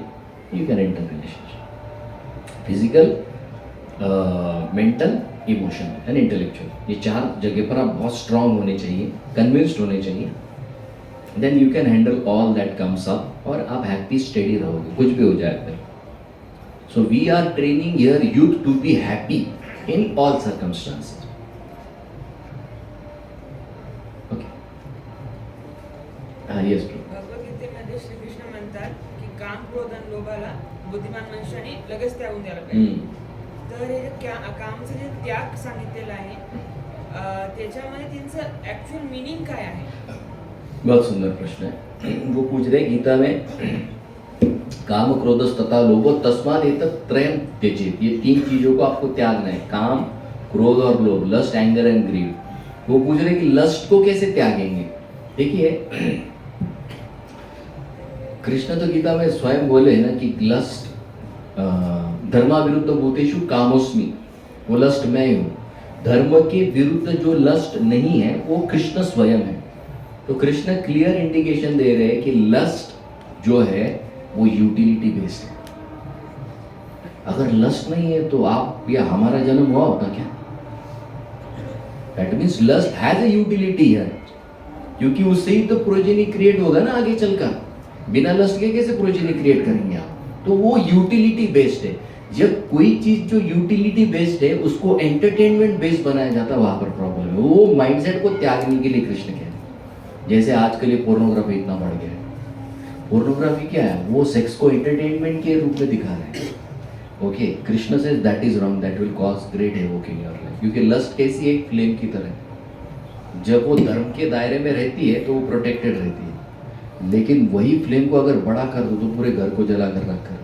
you can enter relationship. Physical, mental, emotional and intellectual, ये 4 जगह पर आप बहुत स्ट्रांग होने चाहिए, कन्विंस्ड होने चाहिए. Then you can handle all that comes up और आप हैप्पी स्टेडी रहोगे, कुछ भी हो जाए फिर. So we are training here youth to be happy in all circumstances. Okay, yes. भगवद्गीतेमध्ये श्रीकृष्ण म्हणतात की काम, क्रोध आणि लोभाला बुद्धिमान मनुष्याने लगेच त्यागून द्यायला पाहिजे. तर हे कामचं जे त्याग सांगितलेलं आहे त्याच्यामध्ये त्यांचं ऍक्च्युअल मीनिंग काय आहे? बहुत सुंदर प्रश्न है. वो पूछ रहे गीता में काम, क्रोध तथा लोभ तस्मात् एतत् त्रयं त्यजेत्. ये 3 चीजों को आपको त्यागना है, काम, क्रोध और लोभ, लस्ट, एंगर एंड ग्रीड. वो पूछ रहे कि लस्ट को कैसे त्यागेंगे. देखिए, कृष्ण तो गीता में स्वयं बोले ना कि लस्ट धर्माविरुद्ध भूतेषु कामोस्मि, वो लस्ट मैं हूँ. धर्म के विरुद्ध जो लस्ट नहीं है वो कृष्ण स्वयं है. तो कृष्ण क्लियर इंडिकेशन दे रहे हैं कि लस्ट जो है वो यूटिलिटी बेस्ड है. अगर लस्ट नहीं है तो आप या हमारा जन्म हुआ होता क्या? That means lust has a utility है, क्योंकि उससे ही तो प्रोजेनी क्रिएट होगा ना आगे चलकर. बिना लस्ट के कैसे प्रोजेनी क्रिएट करेंगे आप? तो वो यूटिलिटी बेस्ड है. जब कोई चीज जो यूटिलिटी बेस्ड है उसको एंटरटेनमेंट बेस्ड बनाया जाता है, वहां पर प्रॉब्लम है. वो माइंडसेट को त्यागने के लिए कृष्ण कह रहे हैं. जैसे आजकल ये पोर्नोग्राफी इतना बढ़ गया है. पोर्नोग्राफी क्या है? वो सेक्स को एंटरटेनमेंट के रूप में दिखा रहे हैं. Okay, Krishna says that is wrong, that will cause great havoc in your life. क्योंकि लस्ट कैसी एक फ्लेम की तरह है, जब वो धर्म के दायरे में रहती है तो वो प्रोटेक्टेड रहती है, लेकिन वही फ्लेम को अगर बड़ा कर दो तो पूरे घर को जला कर रख कर.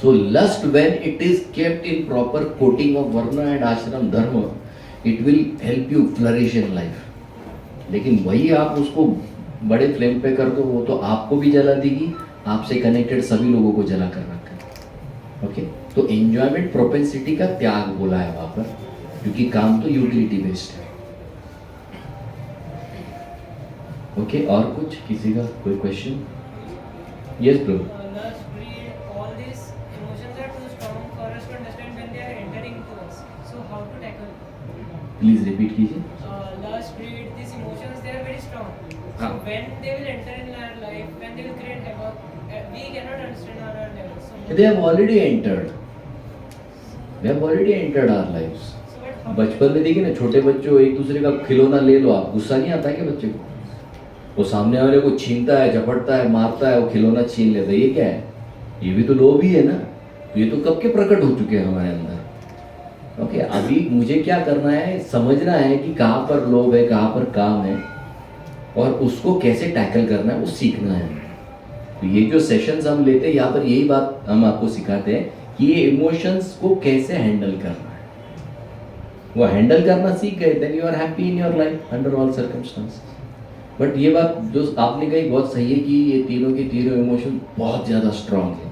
So lust when it is kept in proper coating of varna and ashram dharma, it will help you flourish in life. लेकिन वही आप उसको बड़े फ्लेम पे कर दो, वो तो आपको भी जला देगी, आपसे कनेक्टेड सभी लोगों को जला कर रखा. ओके, तो एंजॉयमेंट प्रोपेंसिटी का त्याग बोला है वहां पर, क्योंकि काम तो यूटिलिटी बेस्ड है. ओके, और कुछ किसी का कोई question? Yes bro. Lust, greed, all these emotions are too strong for us to understand when they are entering to us. So how to tackle? Please repeat कीजिए. Lust, greed, these emotions, they are very strong. हाँ. So when they will enter in our life, when they will create havoc, we cannot understand our level. So They have already entered. They have already entered our lives. So what? How बचपन में देखिए ना, छोटे बच्चों एक दूसरे का खिलौना ले लो आप, गुस्सा नहीं आता है क्या बच्चे को? वो सामने वाले को छीनता है, झपटता है, मारता है, वो खिलौना छीन लेता है. ये क्या है? ये भी तो लोभ ही है ना, तो ये तो कब के प्रकट हो चुके हैं हमारे अंदर। ओके, अभी मुझे क्या करना है, समझना है कि कहाँ पर लोभ है, कहाँ पर काम है, और उसको कैसे टैकल करना है वो सीखना है। तो ये जो सेशंस हम लेते हैं यहाँ पर यही बात हम आपको सिखाते हैं कि ये इमोशंस को कैसे हैंडल करना है। वो हैंडल करना सीख गए, then you are happy in your life under all circumstances. But ये बात जो आपने कही बहुत सही है कि ये तीनों के तीनों इमोशन बहुत ज़्यादा स्ट्रांग है,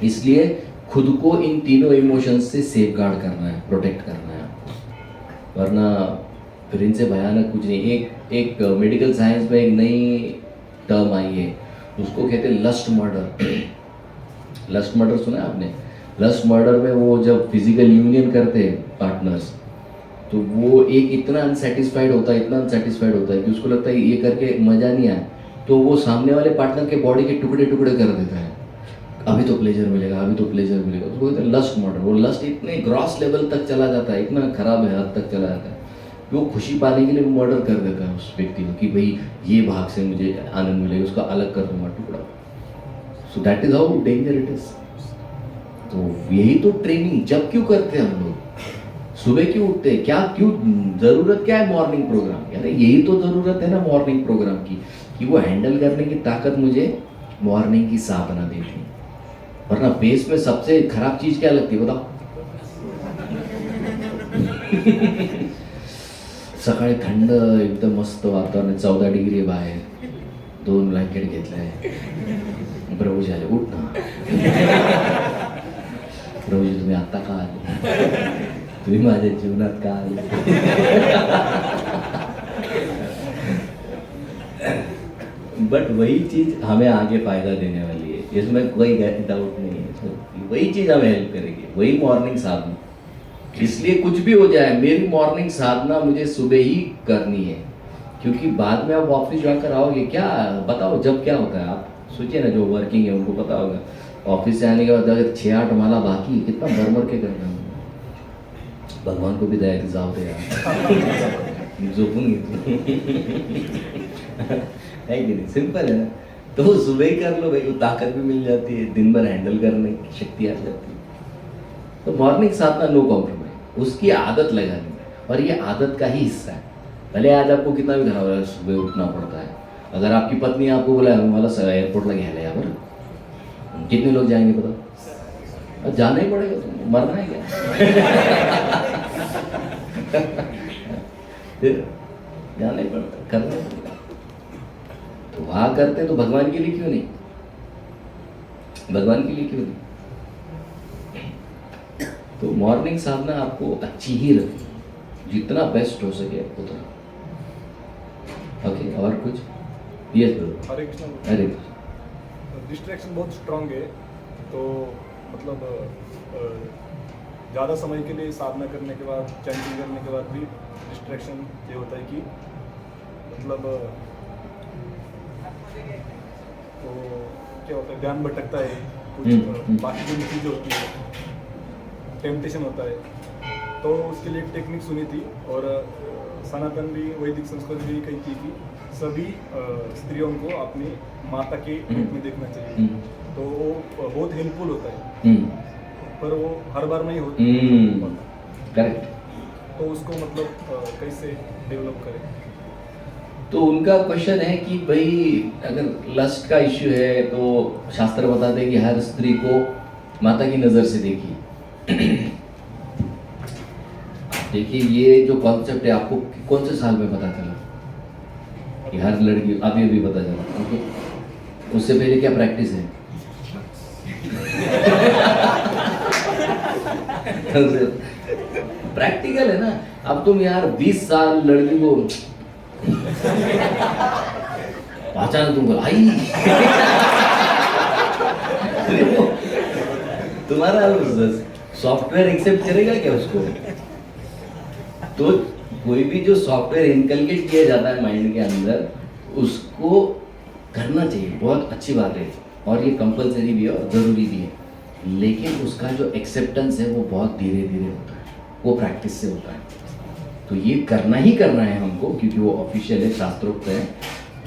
इसलिए खुद को इन तीनों इमोशंस से सेफगार्ड करना है, प्रोटेक्ट करना है आपको, वरना फिर इनसे भयानक कुछ नहीं। एक मेडिकल साइंस में एक नई टर्म आई है, उसको कहते हैं लस्ट मर्डर। लस्ट मर्डर सुना है आपने? लस्ट मर्डर में वो जब फिजिकल यूनियन करते हैं पार्टनर्स, तो वो एक इतना अनसेटिस्फाइड होता है कि उसको लगता है ये करके मज़ा नहीं आया, तो वो सामने वाले पार्टनर के बॉडी के टुकड़े टुकड़े कर देता है, अभी तो प्लेजर मिलेगा, अभी तो प्लेजर मिलेगा। उसको कहते हैं लस्ट मर्डर। वो लस्ट इतने ग्रॉस लेवल तक चला जाता है, इतना खराब हद तक चला जाता है, वो खुशी पाने के लिए वो मर्डर कर देता है उस व्यक्ति को कि भाई ये भाग से मुझे आनंद मिलेगा, उसका अलग कर दूंगा टुकड़ा। So that is how danger it is. तो यही तो ट्रेनिंग जब क्यों करते हैं हम लोग, सुबह क्यों उठते हैं, क्या क्यों जरूरत क्या है मॉर्निंग प्रोग्राम की? अरे यही तो जरूरत है ना मॉर्निंग प्रोग्राम की, कि वो हैंडल करने की ताकत मुझे मॉर्निंग की साधना देती। वरना बेस में सबसे खराब चीज क्या लगती है बताओ? सकाळी थंड एकदम मस्त वातावरण, 14 डिग्री बाहेर, 2 ब्लँकेट घेतलाय, प्रभूजी आले, उठ ना प्रभूजी तुम्ही आता का आले, तुम्ही माझ्या जीवनात का आले? बट वही चीज हमें आगे फायदा देने वाली है, इसमें कोई डाउट नहीं है। वही चीज हमें हेल्प करेगी, वही मॉर्निंग साधना। इसलिए कुछ भी हो जाए, मेरी मॉर्निंग साधना मुझे सुबह ही करनी है, क्योंकि बाद में आप ऑफिस जाकर आओगे, क्या बताओ जब क्या होता है, आप सोचिए ना, जो वर्किंग है उनको पता होगा, ऑफिस से आने के बाद अगर 6-8 माला बाकी, कितना भर के करना है। भगवान को भी दया की जाओ दे यार, झोपून घेतो है कि नहीं? सिंपल है ना। तो वो सुबह ही कर लो भाई, वो ताकत भी मिल जाती है, दिन भर हैंडल करने की शक्ति आ जाती है। तो मॉर्निंग साधना नो कॉम्प्रोमाइज, उसकी आदत लगानी, और ये आदत का ही हिस्सा है। भले आज आपको कितना भी खराब है, सुबह उठना पड़ता है। अगर आपकी पत्नी आपको बोला मला एयरपोर्टला घ्यायला या बरं, कितने लोग जाएंगे बताओ? जाना ही पड़ेगा, तो मरना है क्या? जाना ही पड़ता, करना ही पड़ेगा। तो वहाँ करते तो भगवान के लिए क्यों नहीं? भगवान के लिए क्यों नहीं? तो मॉर्निंग साधना आपको अच्छी ही रखी, जितना बेस्ट हो सके उतना। ओके, और कुछ? Yes bro. हरे कृष्ण। अरे डिस्ट्रैक्शन बहुत स्ट्रांग है, तो मतलब ज़्यादा समय के लिए साधना करने के बाद, चैंटिंग करने के बाद भी डिस्ट्रैक्शन ये होता है कि मतलब तो क्या होता है, ध्यान भटकता है, कुछ बाकी जो चीज़ें होती है, टेम्पटेशन होता है। तो उसके लिए एक टेक्निक सुनी थी, और सनातन भी, वैदिक संस्कृति भी कही थी कि सभी स्त्रियों को अपनी माता के रूप में देखना चाहिए। तो वो बहुत हेल्पफुल होता है, पर वो हर बार नहीं होता। करेक्ट। तो उसको मतलब कैसे डेवलप करें? तो उनका क्वेश्चन है कि भाई अगर लस्ट का इश्यू है, तो शास्त्र बताते हैं कि हर स्त्री को माता की नज़र से देखिए। देखिए, ये जो कॉन्सेप्ट है आपको कौन से साल में पता चला? कि हर लड़की अभी पता चला। ओके, उससे पहले क्या प्रैक्टिस है? प्रैक्टिकल है ना। अब तुम यार 20 साल लड़की को पहचाना, तुमको आई तुम्हारा सॉफ्टवेयर एक्सेप्ट करेगा क्या उसको? तो कोई भी जो सॉफ्टवेयर इनकलकेट किया जाता है माइंड के अंदर, उसको करना चाहिए, बहुत अच्छी बात है, और ये कंपलसरी भी है और ज़रूरी भी है। लेकिन उसका जो एक्सेप्टेंस है वो बहुत धीरे धीरे होता है, वो प्रैक्टिस से होता है। तो ये करना ही करना है हमको, क्योंकि वो ऑफिशियल है, शास्त्रोक्त है।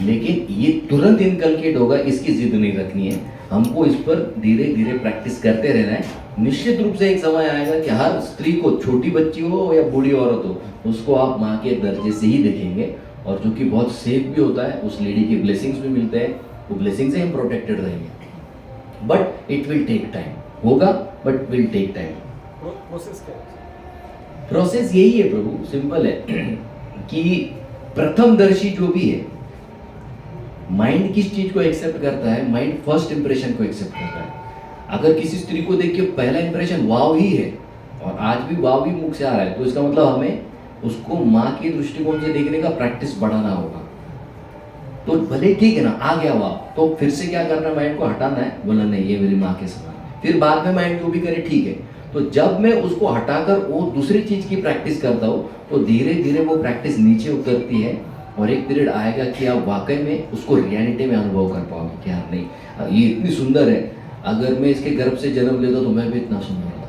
लेकिन ये तुरंत इनकलकेट होगा, इसकी जिद नहीं रखनी है। हमको इस पर धीरे धीरे प्रैक्टिस करते रहना है। निश्चित रूप से एक समय आएगा कि हर स्त्री को, छोटी बच्ची हो या बूढ़ी औरत हो, उसको आप माँ के दर्जे से ही देखेंगे, और जो कि बहुत सेफ भी होता है, उस लेडी के ब्लेसिंग्स भी मिलते हैं, वो ब्लेसिंग से हम प्रोटेक्टेड रहेंगे। But it will take time, होगा but will take time. Process क्या है? प्रोसेस यही है प्रभु, सिंपल है कि प्रथमदर्शी जो भी है, माइंड किस चीज को एक्सेप्ट करता है? माइंड फर्स्ट इंप्रेशन को एक्सेप्ट करता है। अगर किसी स्त्री को देख के पहला इंप्रेशन वाव ही है, और आज भी वाव ही मुख से आ रहा है, तो इसका मतलब हमें उसको माँ के दृष्टिकोण से देखने का प्रैक्टिस बढ़ाना होगा। तो भले ठीक है ना, आ गया वाव, तो फिर से क्या करना है? माइंड को हटाना है, बोला नहीं ये मेरी माँ के समान है। फिर बाद में माइंड जो भी करे ठीक है। तो जब मैं उसको हटाकर वो दूसरी चीज की प्रैक्टिस करता हूँ, तो धीरे धीरे वो प्रैक्टिस नीचे उतरती है, और एक पीरियड आएगा कि आप वाकई में उसको रियलिटी में अनुभव कर पाओगे कि यार नहीं, ये इतनी सुंदर है, अगर मैं इसके गर्भ से जन्म लेता तो मैं भी इतना सुंदर होता।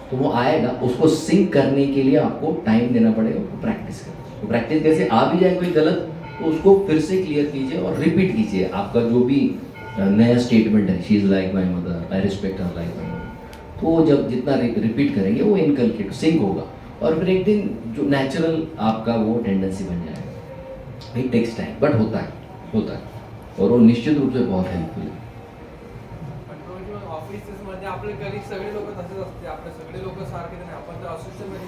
तो वो आएगा, उसको सिंक करने के लिए आपको टाइम देना पड़ेगा, प्रैक्टिस करें। तो प्रैक्टिस कैसे? आ भी जाए कोई गलत, तो उसको फिर से क्लियर कीजिए और रिपीट कीजिए। आपका जो भी नया स्टेटमेंट है, she is like my mother, I respect her like my mother, तो वो जब जितना रिपीट करेंगे वो इनकलकेट सिंक होगा, और फिर एक दिन जो नेचुरल आपका वो टेंडेंसी बन जाएगा। इट टेक्स टाइम, बट होता है, और वो निश्चित रूप से बहुत हेल्पफुल है। ऑफिसेस मध्ये आपले कलिग सगळे लोक तसेच असते, आपले सगळे लोक सारखे नाही, आपण तर असोसिएशन मध्ये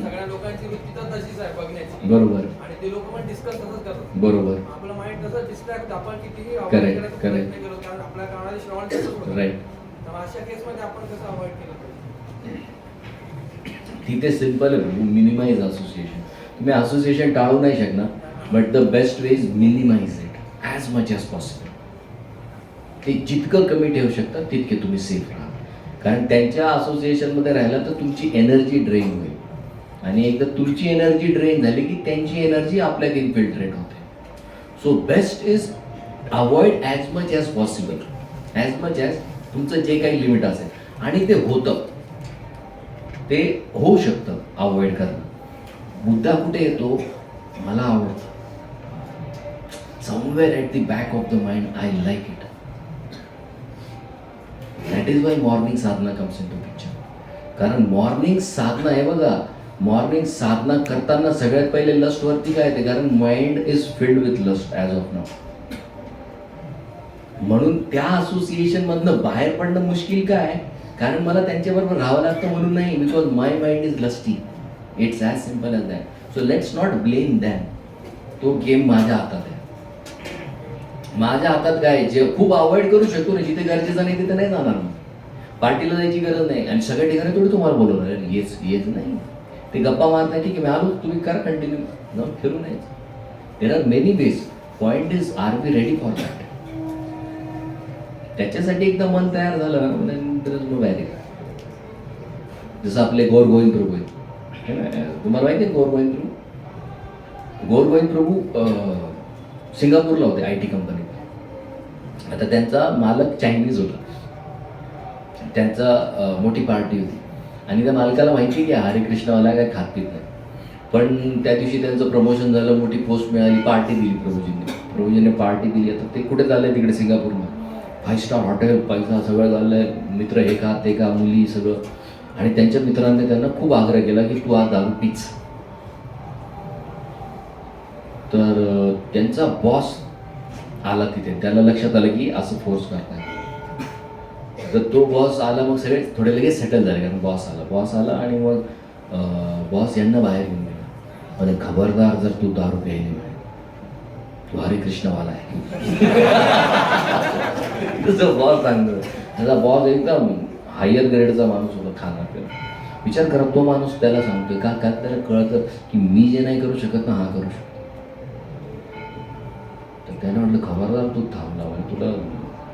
सगळ्या लोकांची वृत्ती तर तशीच आहे बघण्याची, बरोबर, आणि ते लोक पण डिस्कस तसंच करतात, बरोबर, आपलं माइंड तसं डिस्ट्रॅक्ट, आपण कितीही Correct, प्रयत्न correct. केलो कारण आपल्या कानाला श्रवण तसंच होतं, राईट। तर अशा केसमध्ये आपण कसं अवॉइड केलं पाहिजे? तिथे सिंपल आहे, मिनिमाइज असोसिएशन। तुम्ही असोसिएशन टाळू नाही शकणार, but the best way is minimize it as much as possible. ते जितकं कमी ठेवू शकता तितके तुम्ही सेफ राहा, कारण त्यांच्या असोसिएशनमध्ये राहिला तर तुमची एनर्जी ड्रेन होईल, आणि एकदा तुमची एनर्जी ड्रेन झाली की त्यांची एनर्जी आपल्यात इन्फिल्ट्रेट होते। So best is avoid as much as possible, as much as तुमचं जे काही लिमिट असेल, आणि ते होतं, ते होऊ शकतं अवॉइड करणं। मुद्दा कुठे येतो? मला आवडतं, somewhere at the back of the mind I like it, that is why morning sadhana comes into picture. कारण मॉर्निंग साधना आहे बघा, मॉर्निंग साधना करताना सगळ्यात पहिले लस्ट वरती काय येते? कारण mind is filled with lust as of now, म्हणून त्या असोसिएशन मधनं बाहेर पडणं मुश्किल काय? कारण मला त्यांच्याबरोबर राहावं लागतं म्हणून नाही, because my mind is lusty, it's as simple as that. So let's not blame them, तो गेम माझ्या हातात आहे। माझ्या हातात काय? जे खूप अवॉइड करू शकतो ना, जिथे गरजेचं नाही तिथे नाही जाणार मी, पार्टीला जायची गरज नाही, आणि सगळ्या ठिकाणी थोडी तुम्हाला बोलवणार आहे येच नाही, ते गप्पा मारताय ठीक आहे, मी आलो, तुम्ही करा कंटिन्यू, जाऊन फिरून यायचं। There are many ways, point is are we ready for that? त्याच्यासाठी एकदा मन तयार झालं तर नो बॅरियर। जसं आपले गौर गोविंद प्रभू आहे, तुम्हाला माहिती आहे गौर गोविंद प्रभू? गौर गोविंद प्रभू सिंगापूरला होते IT कंपनीत। आता त्यांचा मालक चायनीज होता, त्यांचा मोठी पार्टी होती, आणि त्या मालकाला माहिती की हरे कृष्णवाला काय खात पित नाही, पण त्या दिवशी त्यांचं प्रमोशन झालं, मोठी पोस्ट मिळाली, पार्टी दिली प्रभूजींनी पार्टी दिली। आता ते कुठे चाललंय? तिकडे सिंगापूरमध्ये 5 स्टार हॉटेल, पैसा सगळं झालंय, मित्र हे का ते का, मुली सगळं, आणि त्यांच्या मित्रांनी त्यांना खूप आग्रह केला की तू आज दारू पीच। तर त्यांचा बॉस आला तिथे, त्याला लक्षात आलं की असं फोर्स करताय, तर तो बॉस आला, मग सगळे थोडे लगेच सेटल झाले, कारण बॉस आला आणि मग बॉस यांना बाहेर घेऊन गेला, म्हणजे खबरदार जर तू दारू प्यायली तू हरे कृष्णवाला आहे। तुझं बॉस सांगतो, त्याचा बॉस एकदम हायर ग्रेडचा माणूस होता, खाना पिणं, विचार करा, तो माणूस त्याला सांगतोय का त्याला कळतं की मी जे नाही करू शकत ना हा करू शकतो। तर त्याने म्हटलं खबरदार तू थांबला, म्हणजे तुला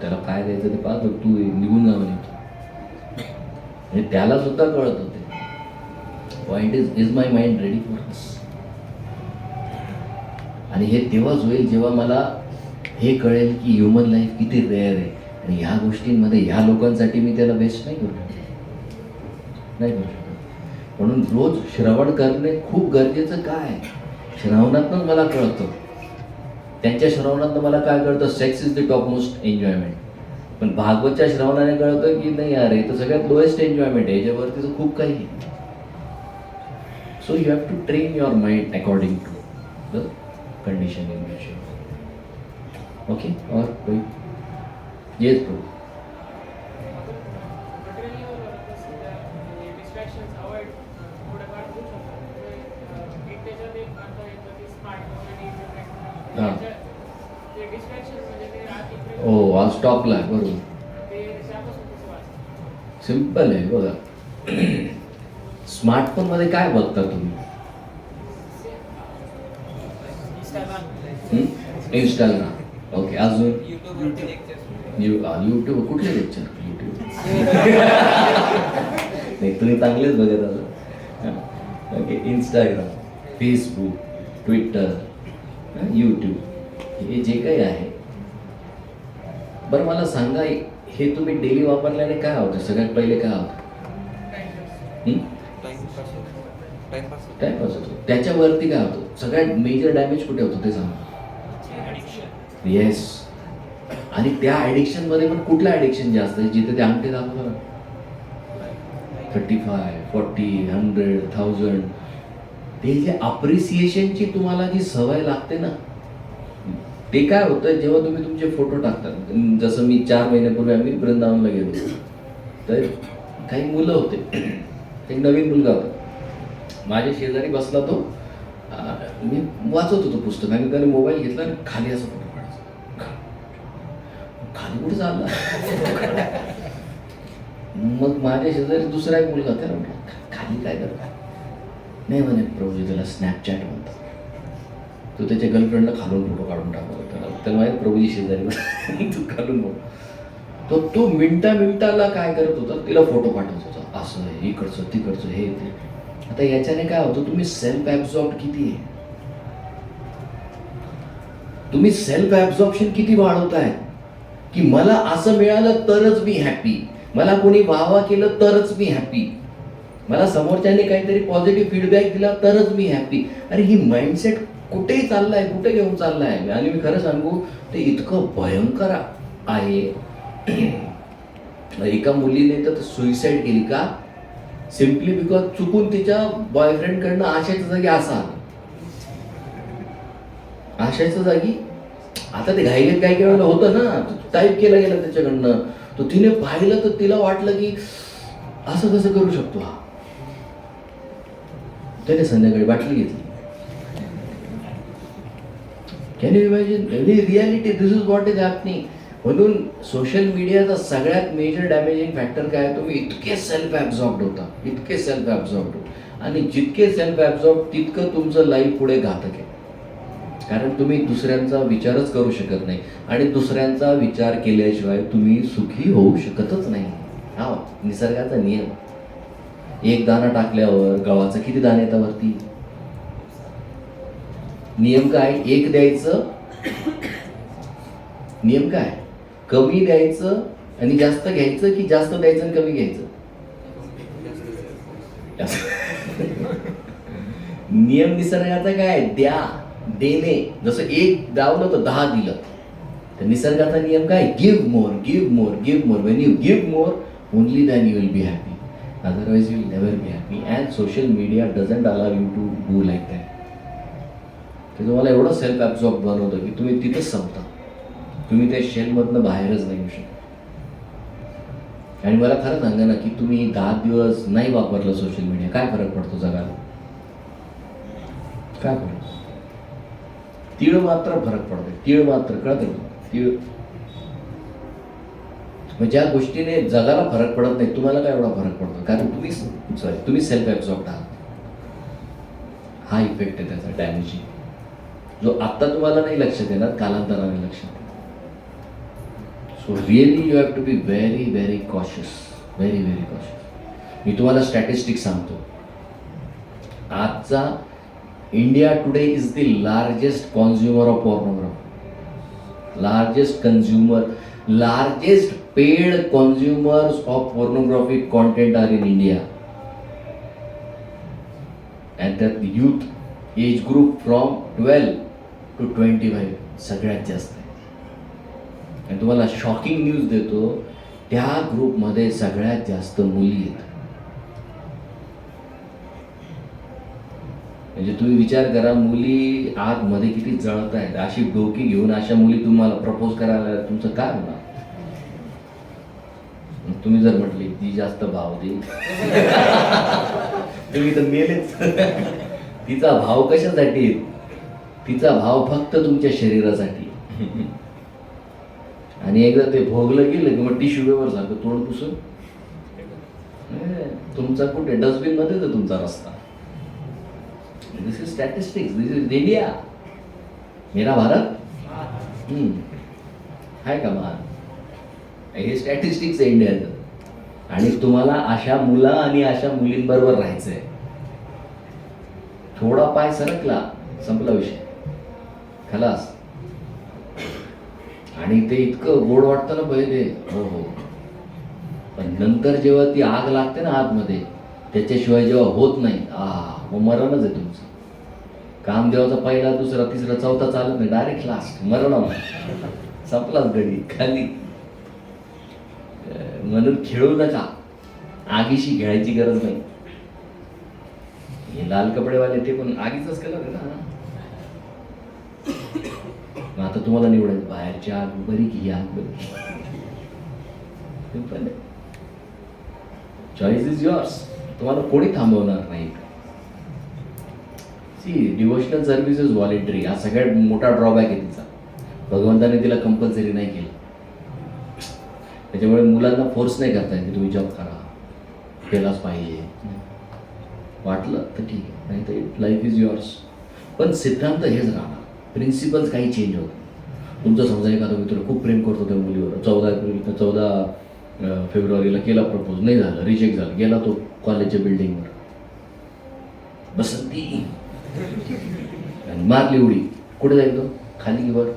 त्याला काय द्यायचं ते पाहतो, तू निघून जा म्हणजे त्याला सुद्धा कळत होते point is my mind ready for this. आणि हे तेव्हाच होईल जेव्हा मला हे कळेल की ह्युमन लाईफ किती रेअर आहे, आणि ह्या गोष्टींमध्ये ह्या लोकांसाठी मी त्याला बेस्ट नाही करू शकत। म्हणून रोज श्रवण करणे खूप गरजेचं। काय श्रवणातूनच मला कळतं त्यांच्या श्रवणात मला काय कळतं, sex is the top most enjoyment. पण भागवतच्या श्रवणाने कळतं की नाही यार, हे तर सगळ्यात लोएस्ट एन्जॉयमेंट आहे, याच्यावरतीच खूप काही आहे. So you have to train your mind according to the condition in which you. Okay, और कोई? Yes bro. हो, आज टॉपला आहे. बरोबर, सिम्पल आहे. बघा, स्मार्टफोनमध्ये काय बघता तुम्ही? इंस्टाग्राम. ओके, अजून? यूट्यूब. कुठले लेक्चर? यूट्यूब नाही, तुम्ही चांगलेच बघत आहात. Okay, Instagram, Facebook, Twitter, YouTube, हे जे काही आहे. बरं मला सांगा, हे तुम्ही डेली वापरल्याने काय होतं? सगळ्यात पहिले काय होतं? टाइमपास होतो. त्याच्यावरती काय होतं? सगळ्यात मेजर डॅमेज कुठे होतं ते सांगा. येस. आणि त्या ॲडिक्शन मध्ये पण कुठलं ॲडिक्शन जास्त आहे? जिथे ते अंगठे दाखवतात ना, 35, 40, 100, 1000, ते जे अप्रिसिएशनची तुम्हाला जी सवय लागते ना, ते काय होतं जेव्हा तुम्ही तुमचे फोटो टाकतात. जसं मी 4 महिन्यापूर्वी आम्ही वृंदावनला गेलो, तर काही मुलं होते. एक नवीन मुलगा होता माझ्या शेजारी बसला. तो मी वाचत होतो पुस्तक आणि त्याने मोबाईल घेतला आणि खाली असं फोटो काढायचा. खाली कुठे चालला? मग माझ्या शेजारी दुसरा एक मुलगा, त्याला म्हटलं खाली काय करता? नाही म्हणे प्रभूजी, त्याला स्नॅपचॅट म्हणतात. तो त्याच्या गर्लफ्रेंडला खालून फोटो काढून टाकला. त्याला माहिती प्रभूजी शेजारी तू खालून तो तो मिनिटाला काय करत होता, तिला फोटो पाठवत होता. असं आहे, इकडचं तिकडचं, हे ते. आता याच्याने काय होतं, तुम्ही सेल्फ ॲब्झॉर्ब किती आहे, तुम्ही सेल्फ ॲब्झॉर्प्शन किती वाढवताय की मला असं मिळालं तरच मी हॅपी, मला कोणी वाहवा केलं तरच मी हॅपी, मला समोरच्याने काहीतरी पॉझिटिव्ह फीडबॅक दिला तरच मी हॅपी. अरे ही माइंडसेट कुठेही चाललाय, कुठे घेऊन चाललाय. आणि मी खरं सांगू, ते इतकं भयंकर आहे. एका मुलीने तर सुइसाईड केली का, सिम्पली बिकॉज चुकून तिच्या बॉयफ्रेंडकडनं आशाच्या जागी असा आला. आशाच्या जागी आता ते घाईत काही वेळेला होतं ना, टाईप केला गेला त्याच्याकडनं. तो तिने पाहिलं तर तिला वाटलं की असं कसं करू शकतो हा. त्याने संध्याकाळी बाटली घेतली. Can you imagine? Reality, this is what is happening. म्हणून सोशल मीडियाचा सगळ्यात मेजर डॅमेजिंग फॅक्टर काय, तुम्ही इतके सेल्फ ॲब्झॉर्ब्ड होता, इतके सेल्फ ॲब्झॉर्ब्ड. आणि जितके सेल्फ ॲब्झॉर्ब तितकं तुमचं लाईफ पुढे घातक आहे. कारण तुम्ही दुसऱ्यांचा विचारच करू शकत नाही, आणि दुसऱ्यांचा विचार केल्याशिवाय तुम्ही सुखी होऊ शकतच नाही. हा निसर्गाचा नियम. एक दाणा टाकल्यावर गव्हाचं किती दाणे येतात वरती? नियम काय? एक द्यायचं. नियम काय? कमी द्यायचं आणि जास्त घ्यायचं, की जास्त द्यायचं आणि कमी घ्यायचं? नियम निसर्गाचा काय? द्या, देणे. जसं एक दावलं तर 10 दिलं. तर निसर्गाचा नियम काय? Give more, give more, give more. When you give more only then you will be happy, otherwise you will never be happy. And social media doesn't allow you to do like that. ते तुम्हाला एवढं self absorb बनवतं की तुम्ही तिथंच संपता, तुम्ही त्या शेलमधनं बाहेरच नाही येऊ शकत. आणि मला खरं सांगा ना की तुम्ही 10 दिवस नाही वापरलं सोशल मीडिया, काय फरक पडतो जगाला? काय फरक? तीळ मात्र फरक पडतो. तीळ मात्र कळतं. तीळ ज्या गोष्टीने जगाला फरक पडत नाही, तुम्हाला काय एवढा फरक पडतो? कारण तुम्ही सेल्फ ॲब्झॉर्ब्ड आहात. हा इफेक्ट आहे त्याचा डॅमेजिंग, जो आत्ता तुम्हाला नाही लक्षात येणार, कालांतराने लक्षात येणार. So really you have to be very very cautious, very very cautious. मी तुम्हाला स्टॅटिस्टिक्स सांगतो. आजचा India today is the largest consumer of pornography, largest paid consumers of pornographic content are in India, and that youth age group from 12 to 25 सगळ्यात जास्त आहे. आणि तुम्हाला shocking news देतो, त्या ग्रुपमध्ये सगळ्यात जास्त मुली आहेत. म्हणजे तुम्ही विचार करा, मुली आतमध्ये किती जळत आहेत. अशी डोकी घेऊन अशा मुली तुम्हाला प्रपोज करायला तुमचं काय होणार? तुम्ही जर म्हटले ती जास्त भाव देईल तुम्ही तर मेलेच. तिचा भाव कशासाठी? तिचा भाव फक्त तुमच्या शरीरासाठी. आणि एकदा ते भोगलं गेलं की मग टिश्यू पेपर सारखं तोंड पुसून तुमचा कुठे डस्टबिन मध्ये तर तुमचा रस्ता. This is statistics, this is India. मेरा भारत आहे का मान? हे स्टॅटिस्टिक्स आहे इंडियाचं. आणि तुम्हाला अशा मुला आणि अशा मुलींबरोबर राहायचंय. थोडा पाय सरकला, संपला विषय, खलास. आणि ते इतकं गोड वाटतं ना पहिले, हो हो, पण नंतर जेव्हा ती आग लागते ना आतमध्ये, त्याच्याशिवाय जेव्हा होत नाही, मग मरणच आहे तुमचं. कामदेवाचा पहिला, दुसरा, तिसरा, चौथा चालत नाही, डायरेक्ट लास्ट मरण. संपलाच गडी खाली. म्हणून खेळू नका, आगीशी खेळायची गरज नाही. हे लाल कपडेवाले ते पण आगीचाच कलर आहे ना. मग आता तुम्हाला निवडायचं, बाहेरची आग बरी की ही आग बरी? सिंपल आहे. Choice is yours. तुम्हाला कोणी थांबवणार नाही. सी, डिव्होशनल सर्व्हिस इज व्हॉलेंटरी. हा सगळ्यात मोठा ड्रॉबॅक आहे तिचा. भगवंताने तिला कंपल्सरी नाही केलं. त्याच्यामुळे मुलांना फोर्स नाही करता येत की तुम्ही जॉब करा, केलाच पाहिजे. वाटलं तर ठीक आहे, नाही तर लाईफ इज युअर्स. पण सिद्धांत हेच राहणार, प्रिन्सिपल्स काही चेंज होत. तुमचं समजा एखादा मित्र खूप प्रेम करतो त्या मुलीवर, 14 फेब्रुवारीला केला प्रपोज, नाही झालं, रिजेक्ट झालं, गेला तो कॉलेजच्या बिल्डिंगवर, बसंती आणि मारली उडी. कुठे जाईल तो? खाली की वर?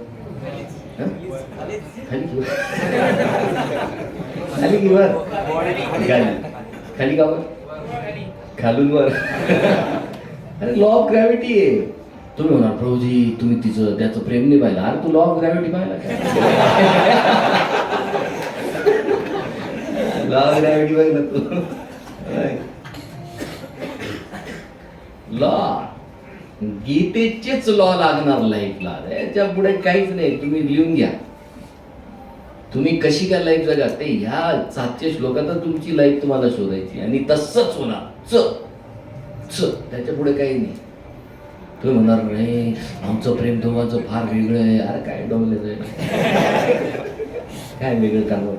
खाली की वर? खाली की वर? खाली का वर? खालून वर. अरे लॉ ऑफ ग्रॅव्हिटी आहे. तुम्ही म्हणा प्रभूजी तुम्ही तिचं त्याचं प्रेम नाही पाहिलं. अरे तू लॉ ऑफ ग्रॅव्हिटी पाहिला काय? लॉ ऑफ ग्रॅव्हिटी पाहिलं तू? लॉ, गीतेचेच लॉ लागणार लाईफला. त्याच्या पुढे काहीच नाही. तुम्ही लिहून घ्या तुम्ही कशी काय लाईफ जगा, ते ह्या 700 श्लोकातच तुमची लाईफ तुम्हाला शोधायची आणि तसंच होणार. त्याच्या पुढे काही नाही. तुम्ही म्हणणार नाही आमचं प्रेम दोघांचं फार वेगळं आहे. अरे काय डोंगलेचं आहे, काय वेगळं करणार?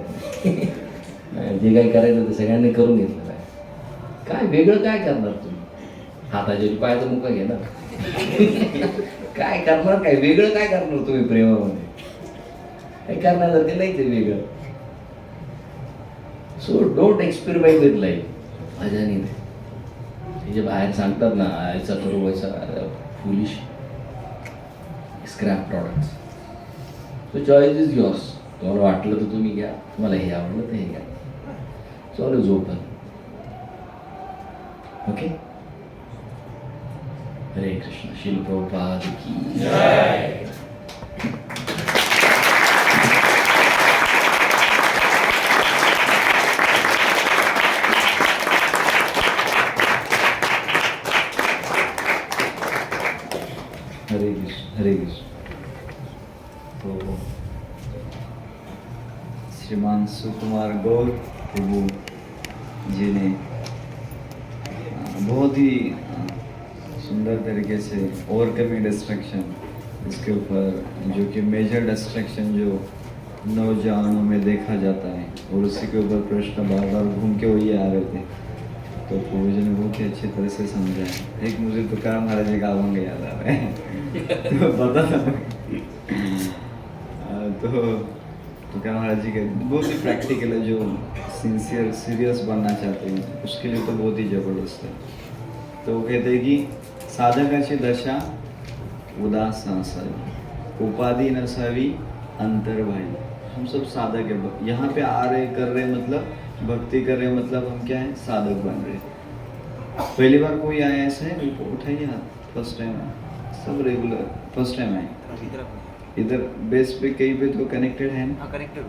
जे काही करायचं ते सगळ्यांनी करून घेतलं. काय वेगळं काय करणार तुम्ही? हाताच्या पायाचा मुका घे ना. काय करणार, काय वेगळं काय करणार तुम्ही प्रेमामध्ये? काही करण्यासारखं नाही ते वेगळं. So don't experiment with life. मजा नाही. ते जे बाहेर सांगतात ना ऐसा करू वैसा, foolish scrap products. So choice is yours. तुम्हाला वाटलं तर तुम्ही घ्या, तुम्हाला हे आवडलं तर हे घ्या. So all open. ओके. हरे कृष्ण. श्रील प्रभुपाद की जय. हरे कृष्ण. हरे कृष्ण. तो श्रीमान सुकुमार गौर प्रभु जी ने बहुत ही सुंदर तरीके से ओवरकमिंग डिस्ट्रैक्शन, इसके ऊपर जो कि मेजर डिस्ट्रैक्शन जो नौजवानों में देखा जाता है, और उसी के ऊपर प्रश्न बार बार घूम के वही आ रहे थे. तो प्रभु जी ने बहुत ही अच्छी तरह से समझाया. एक मुझे तुकाराम महाराज जी का अभंग याद आ रहा है. तो पता था तो तुकाराम महाराज जी के बहुत ही प्रैक्टिकल है. जो सिंसियर सीरियस बनना चाहते हैं उसके लिए तो बहुत ही ज़बरदस्त है. तो वो कहते हैं कि साधकाची दशा उदास असावी, उपाधि नसावी अंतर्भाई. हम सब साधक है. यहाँ पे आ रहे कर रहे मतलब भक्ति कर रहे, मतलब हम क्या है, साधक बन रहे. पहली बार कोई आया ऐसा है? उठाइए हाथ. फर्स्ट टाइम सब रेगुलर फर्स्ट टाइम आए इधर इधर बेस पे कहीं पे तो कनेक्टेड है ना. कनेक्टेड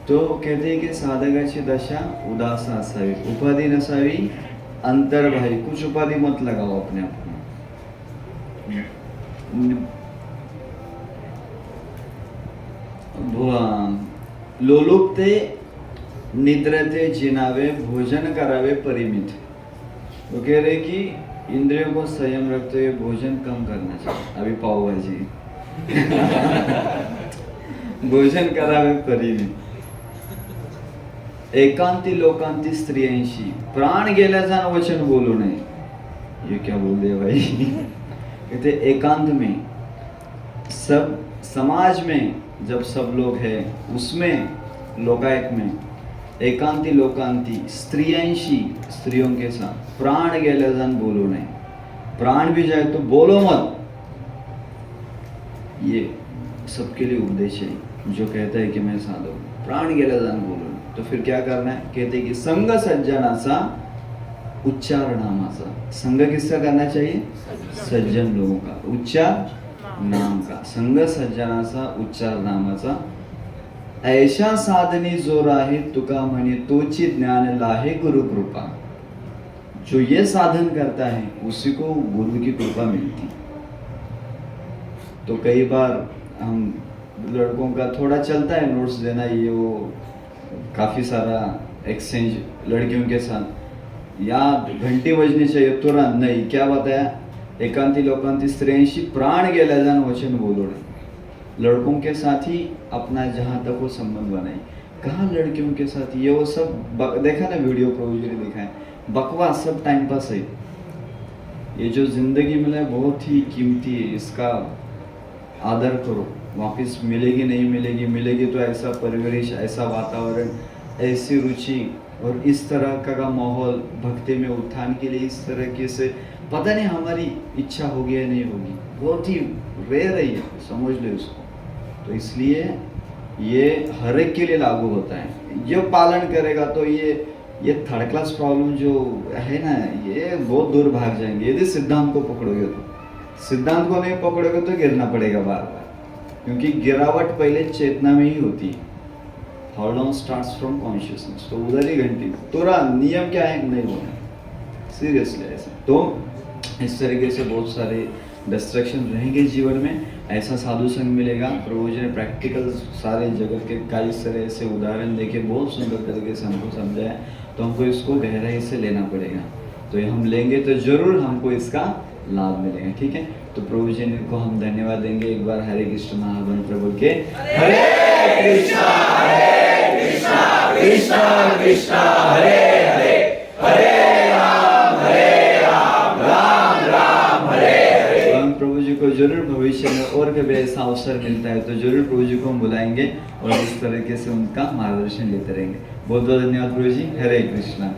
तो कहते हैं की साधकाची दशा उदास असावी, उपाधी नसावी, अंतर्बाह्य. कुछ उपाधि मत लगाओ अपने आप में. लोलुपते निद्रते जिनावे, भोजन करावे परिमित. वो कह रहे कि इंद्रियों को संयम रखते हुए भोजन कम करना चाहिए. अभी पाव भाजी भोजन करावे परिमित. एकांती लोकांती स्त्रियांशी, प्राण गेल्याचा वचन बोलू नये. ये क्या बोल दिया भाई. कहते एकांत में, सब समाज में जब सब लोग हैं उसमें, लोकायत में, एकांती लोकांती स्त्रियांशी, स्त्रियों के साथ, प्राण गेल्याजान बोलो नहीं. प्राण भी जाए तो बोलो मत. ये सबके लिए उपदेश है जो कहता है कि मैं साधु. प्राण गेल्याजान बोलो नहीं. तो फिर क्या करना है. कहते कि संग सज्जनाचा उच्चार नामाचा. संग किसका करना चाहिए. सज्जन लोगों का. उच्चार नाम का. संग सज्जनाचा उच्चार नामाचा. ऐशा साधनी जो राहे तुका म्हणे तोची ज्ञान लाहे गुरु कृपा. जो ये साधन करता है उसी को गुरु की कृपा मिलती. तो कई बार हम लड़कों का थोड़ा चलता है नोट्स देना, ये वो काफी सारा एक्सचेंज लड़कियों के साथ. या घंटी बजनी चाहिए तुरंत नहीं. क्या बताया. एकांती लोकांती स्त्रियांशी प्राण गेल्याजान वचन बोलो नहीं. लड़कों के साथ ही अपना जहाँ तक वो संबंध बनाए. कहाँ लड़कियों के साथ ये वो सब देखा ना वीडियो प्रभु जी ने दिखाए. बकवास, सब टाइम पास है. ये जो जिंदगी मिला बहुत ही कीमती है. इसका आदर करो. वापस मिलेगी नहीं मिलेगी, मिलेगी तो ऐसा परिवेश, ऐसा वातावरण, ऐसी रुचि और इस तरह का माहौल भक्ति में उत्थान के लिए. इस तरह से पता नहीं हमारी इच्छा होगी या नहीं होगी. बहुत ही रेयर है ये, समझ लो इसको. तो इसलिए ये हर एक के लिए लागू होता है. ये पालन करेगा तो ये थर्ड क्लास प्रॉब्लम जो है ना, ये बहुत दूर भाग जाएंगे. यदि सिद्धांत को पकड़ोगे तो. सिद्धांत को नहीं पकड़ोगे तो गिरना पड़ेगा बार बार. क्योंकि गिरावट पहले चेतना में ही होती है. Fall down starts from consciousness. तो उधर ही घंटी. तुरंत नियम क्या है, नहीं बोलना सीरियसली ऐसे. तो इस तरीके से बहुत सारे डिस्ट्रैक्शन रहेंगे जीवन में. ऐसा साधु संग मिलेगा. प्रभु जी ने प्रैक्टिकल सारे जगत के कई तरह से उदाहरण देके बहुत सुंदर तरीके से हमको समझाया. तो हमको इसको गहराई से लेना पड़ेगा. तो ये हम लेंगे तो जरूर हमको इसका लाभ मिलेगा. ठीक है. तो प्रभु जी को हम धन्यवाद देंगे. एक बार हरे कृष्ण महामंत्र बोल के हरे कृष्णा कृष्णा कृष्णा हरे हरे, हरे राम राम राम हरे हरे. हम प्रभु जी को जरूर भविष्य में और कभी ऐसा अवसर मिलता है तो जरूर प्रभु जी को हम बुलाएंगे और इस तरीके से उनका मार्गदर्शन लेते रहेंगे. बहुत बहुत धन्यवाद प्रभु जी. हरे कृष्णा.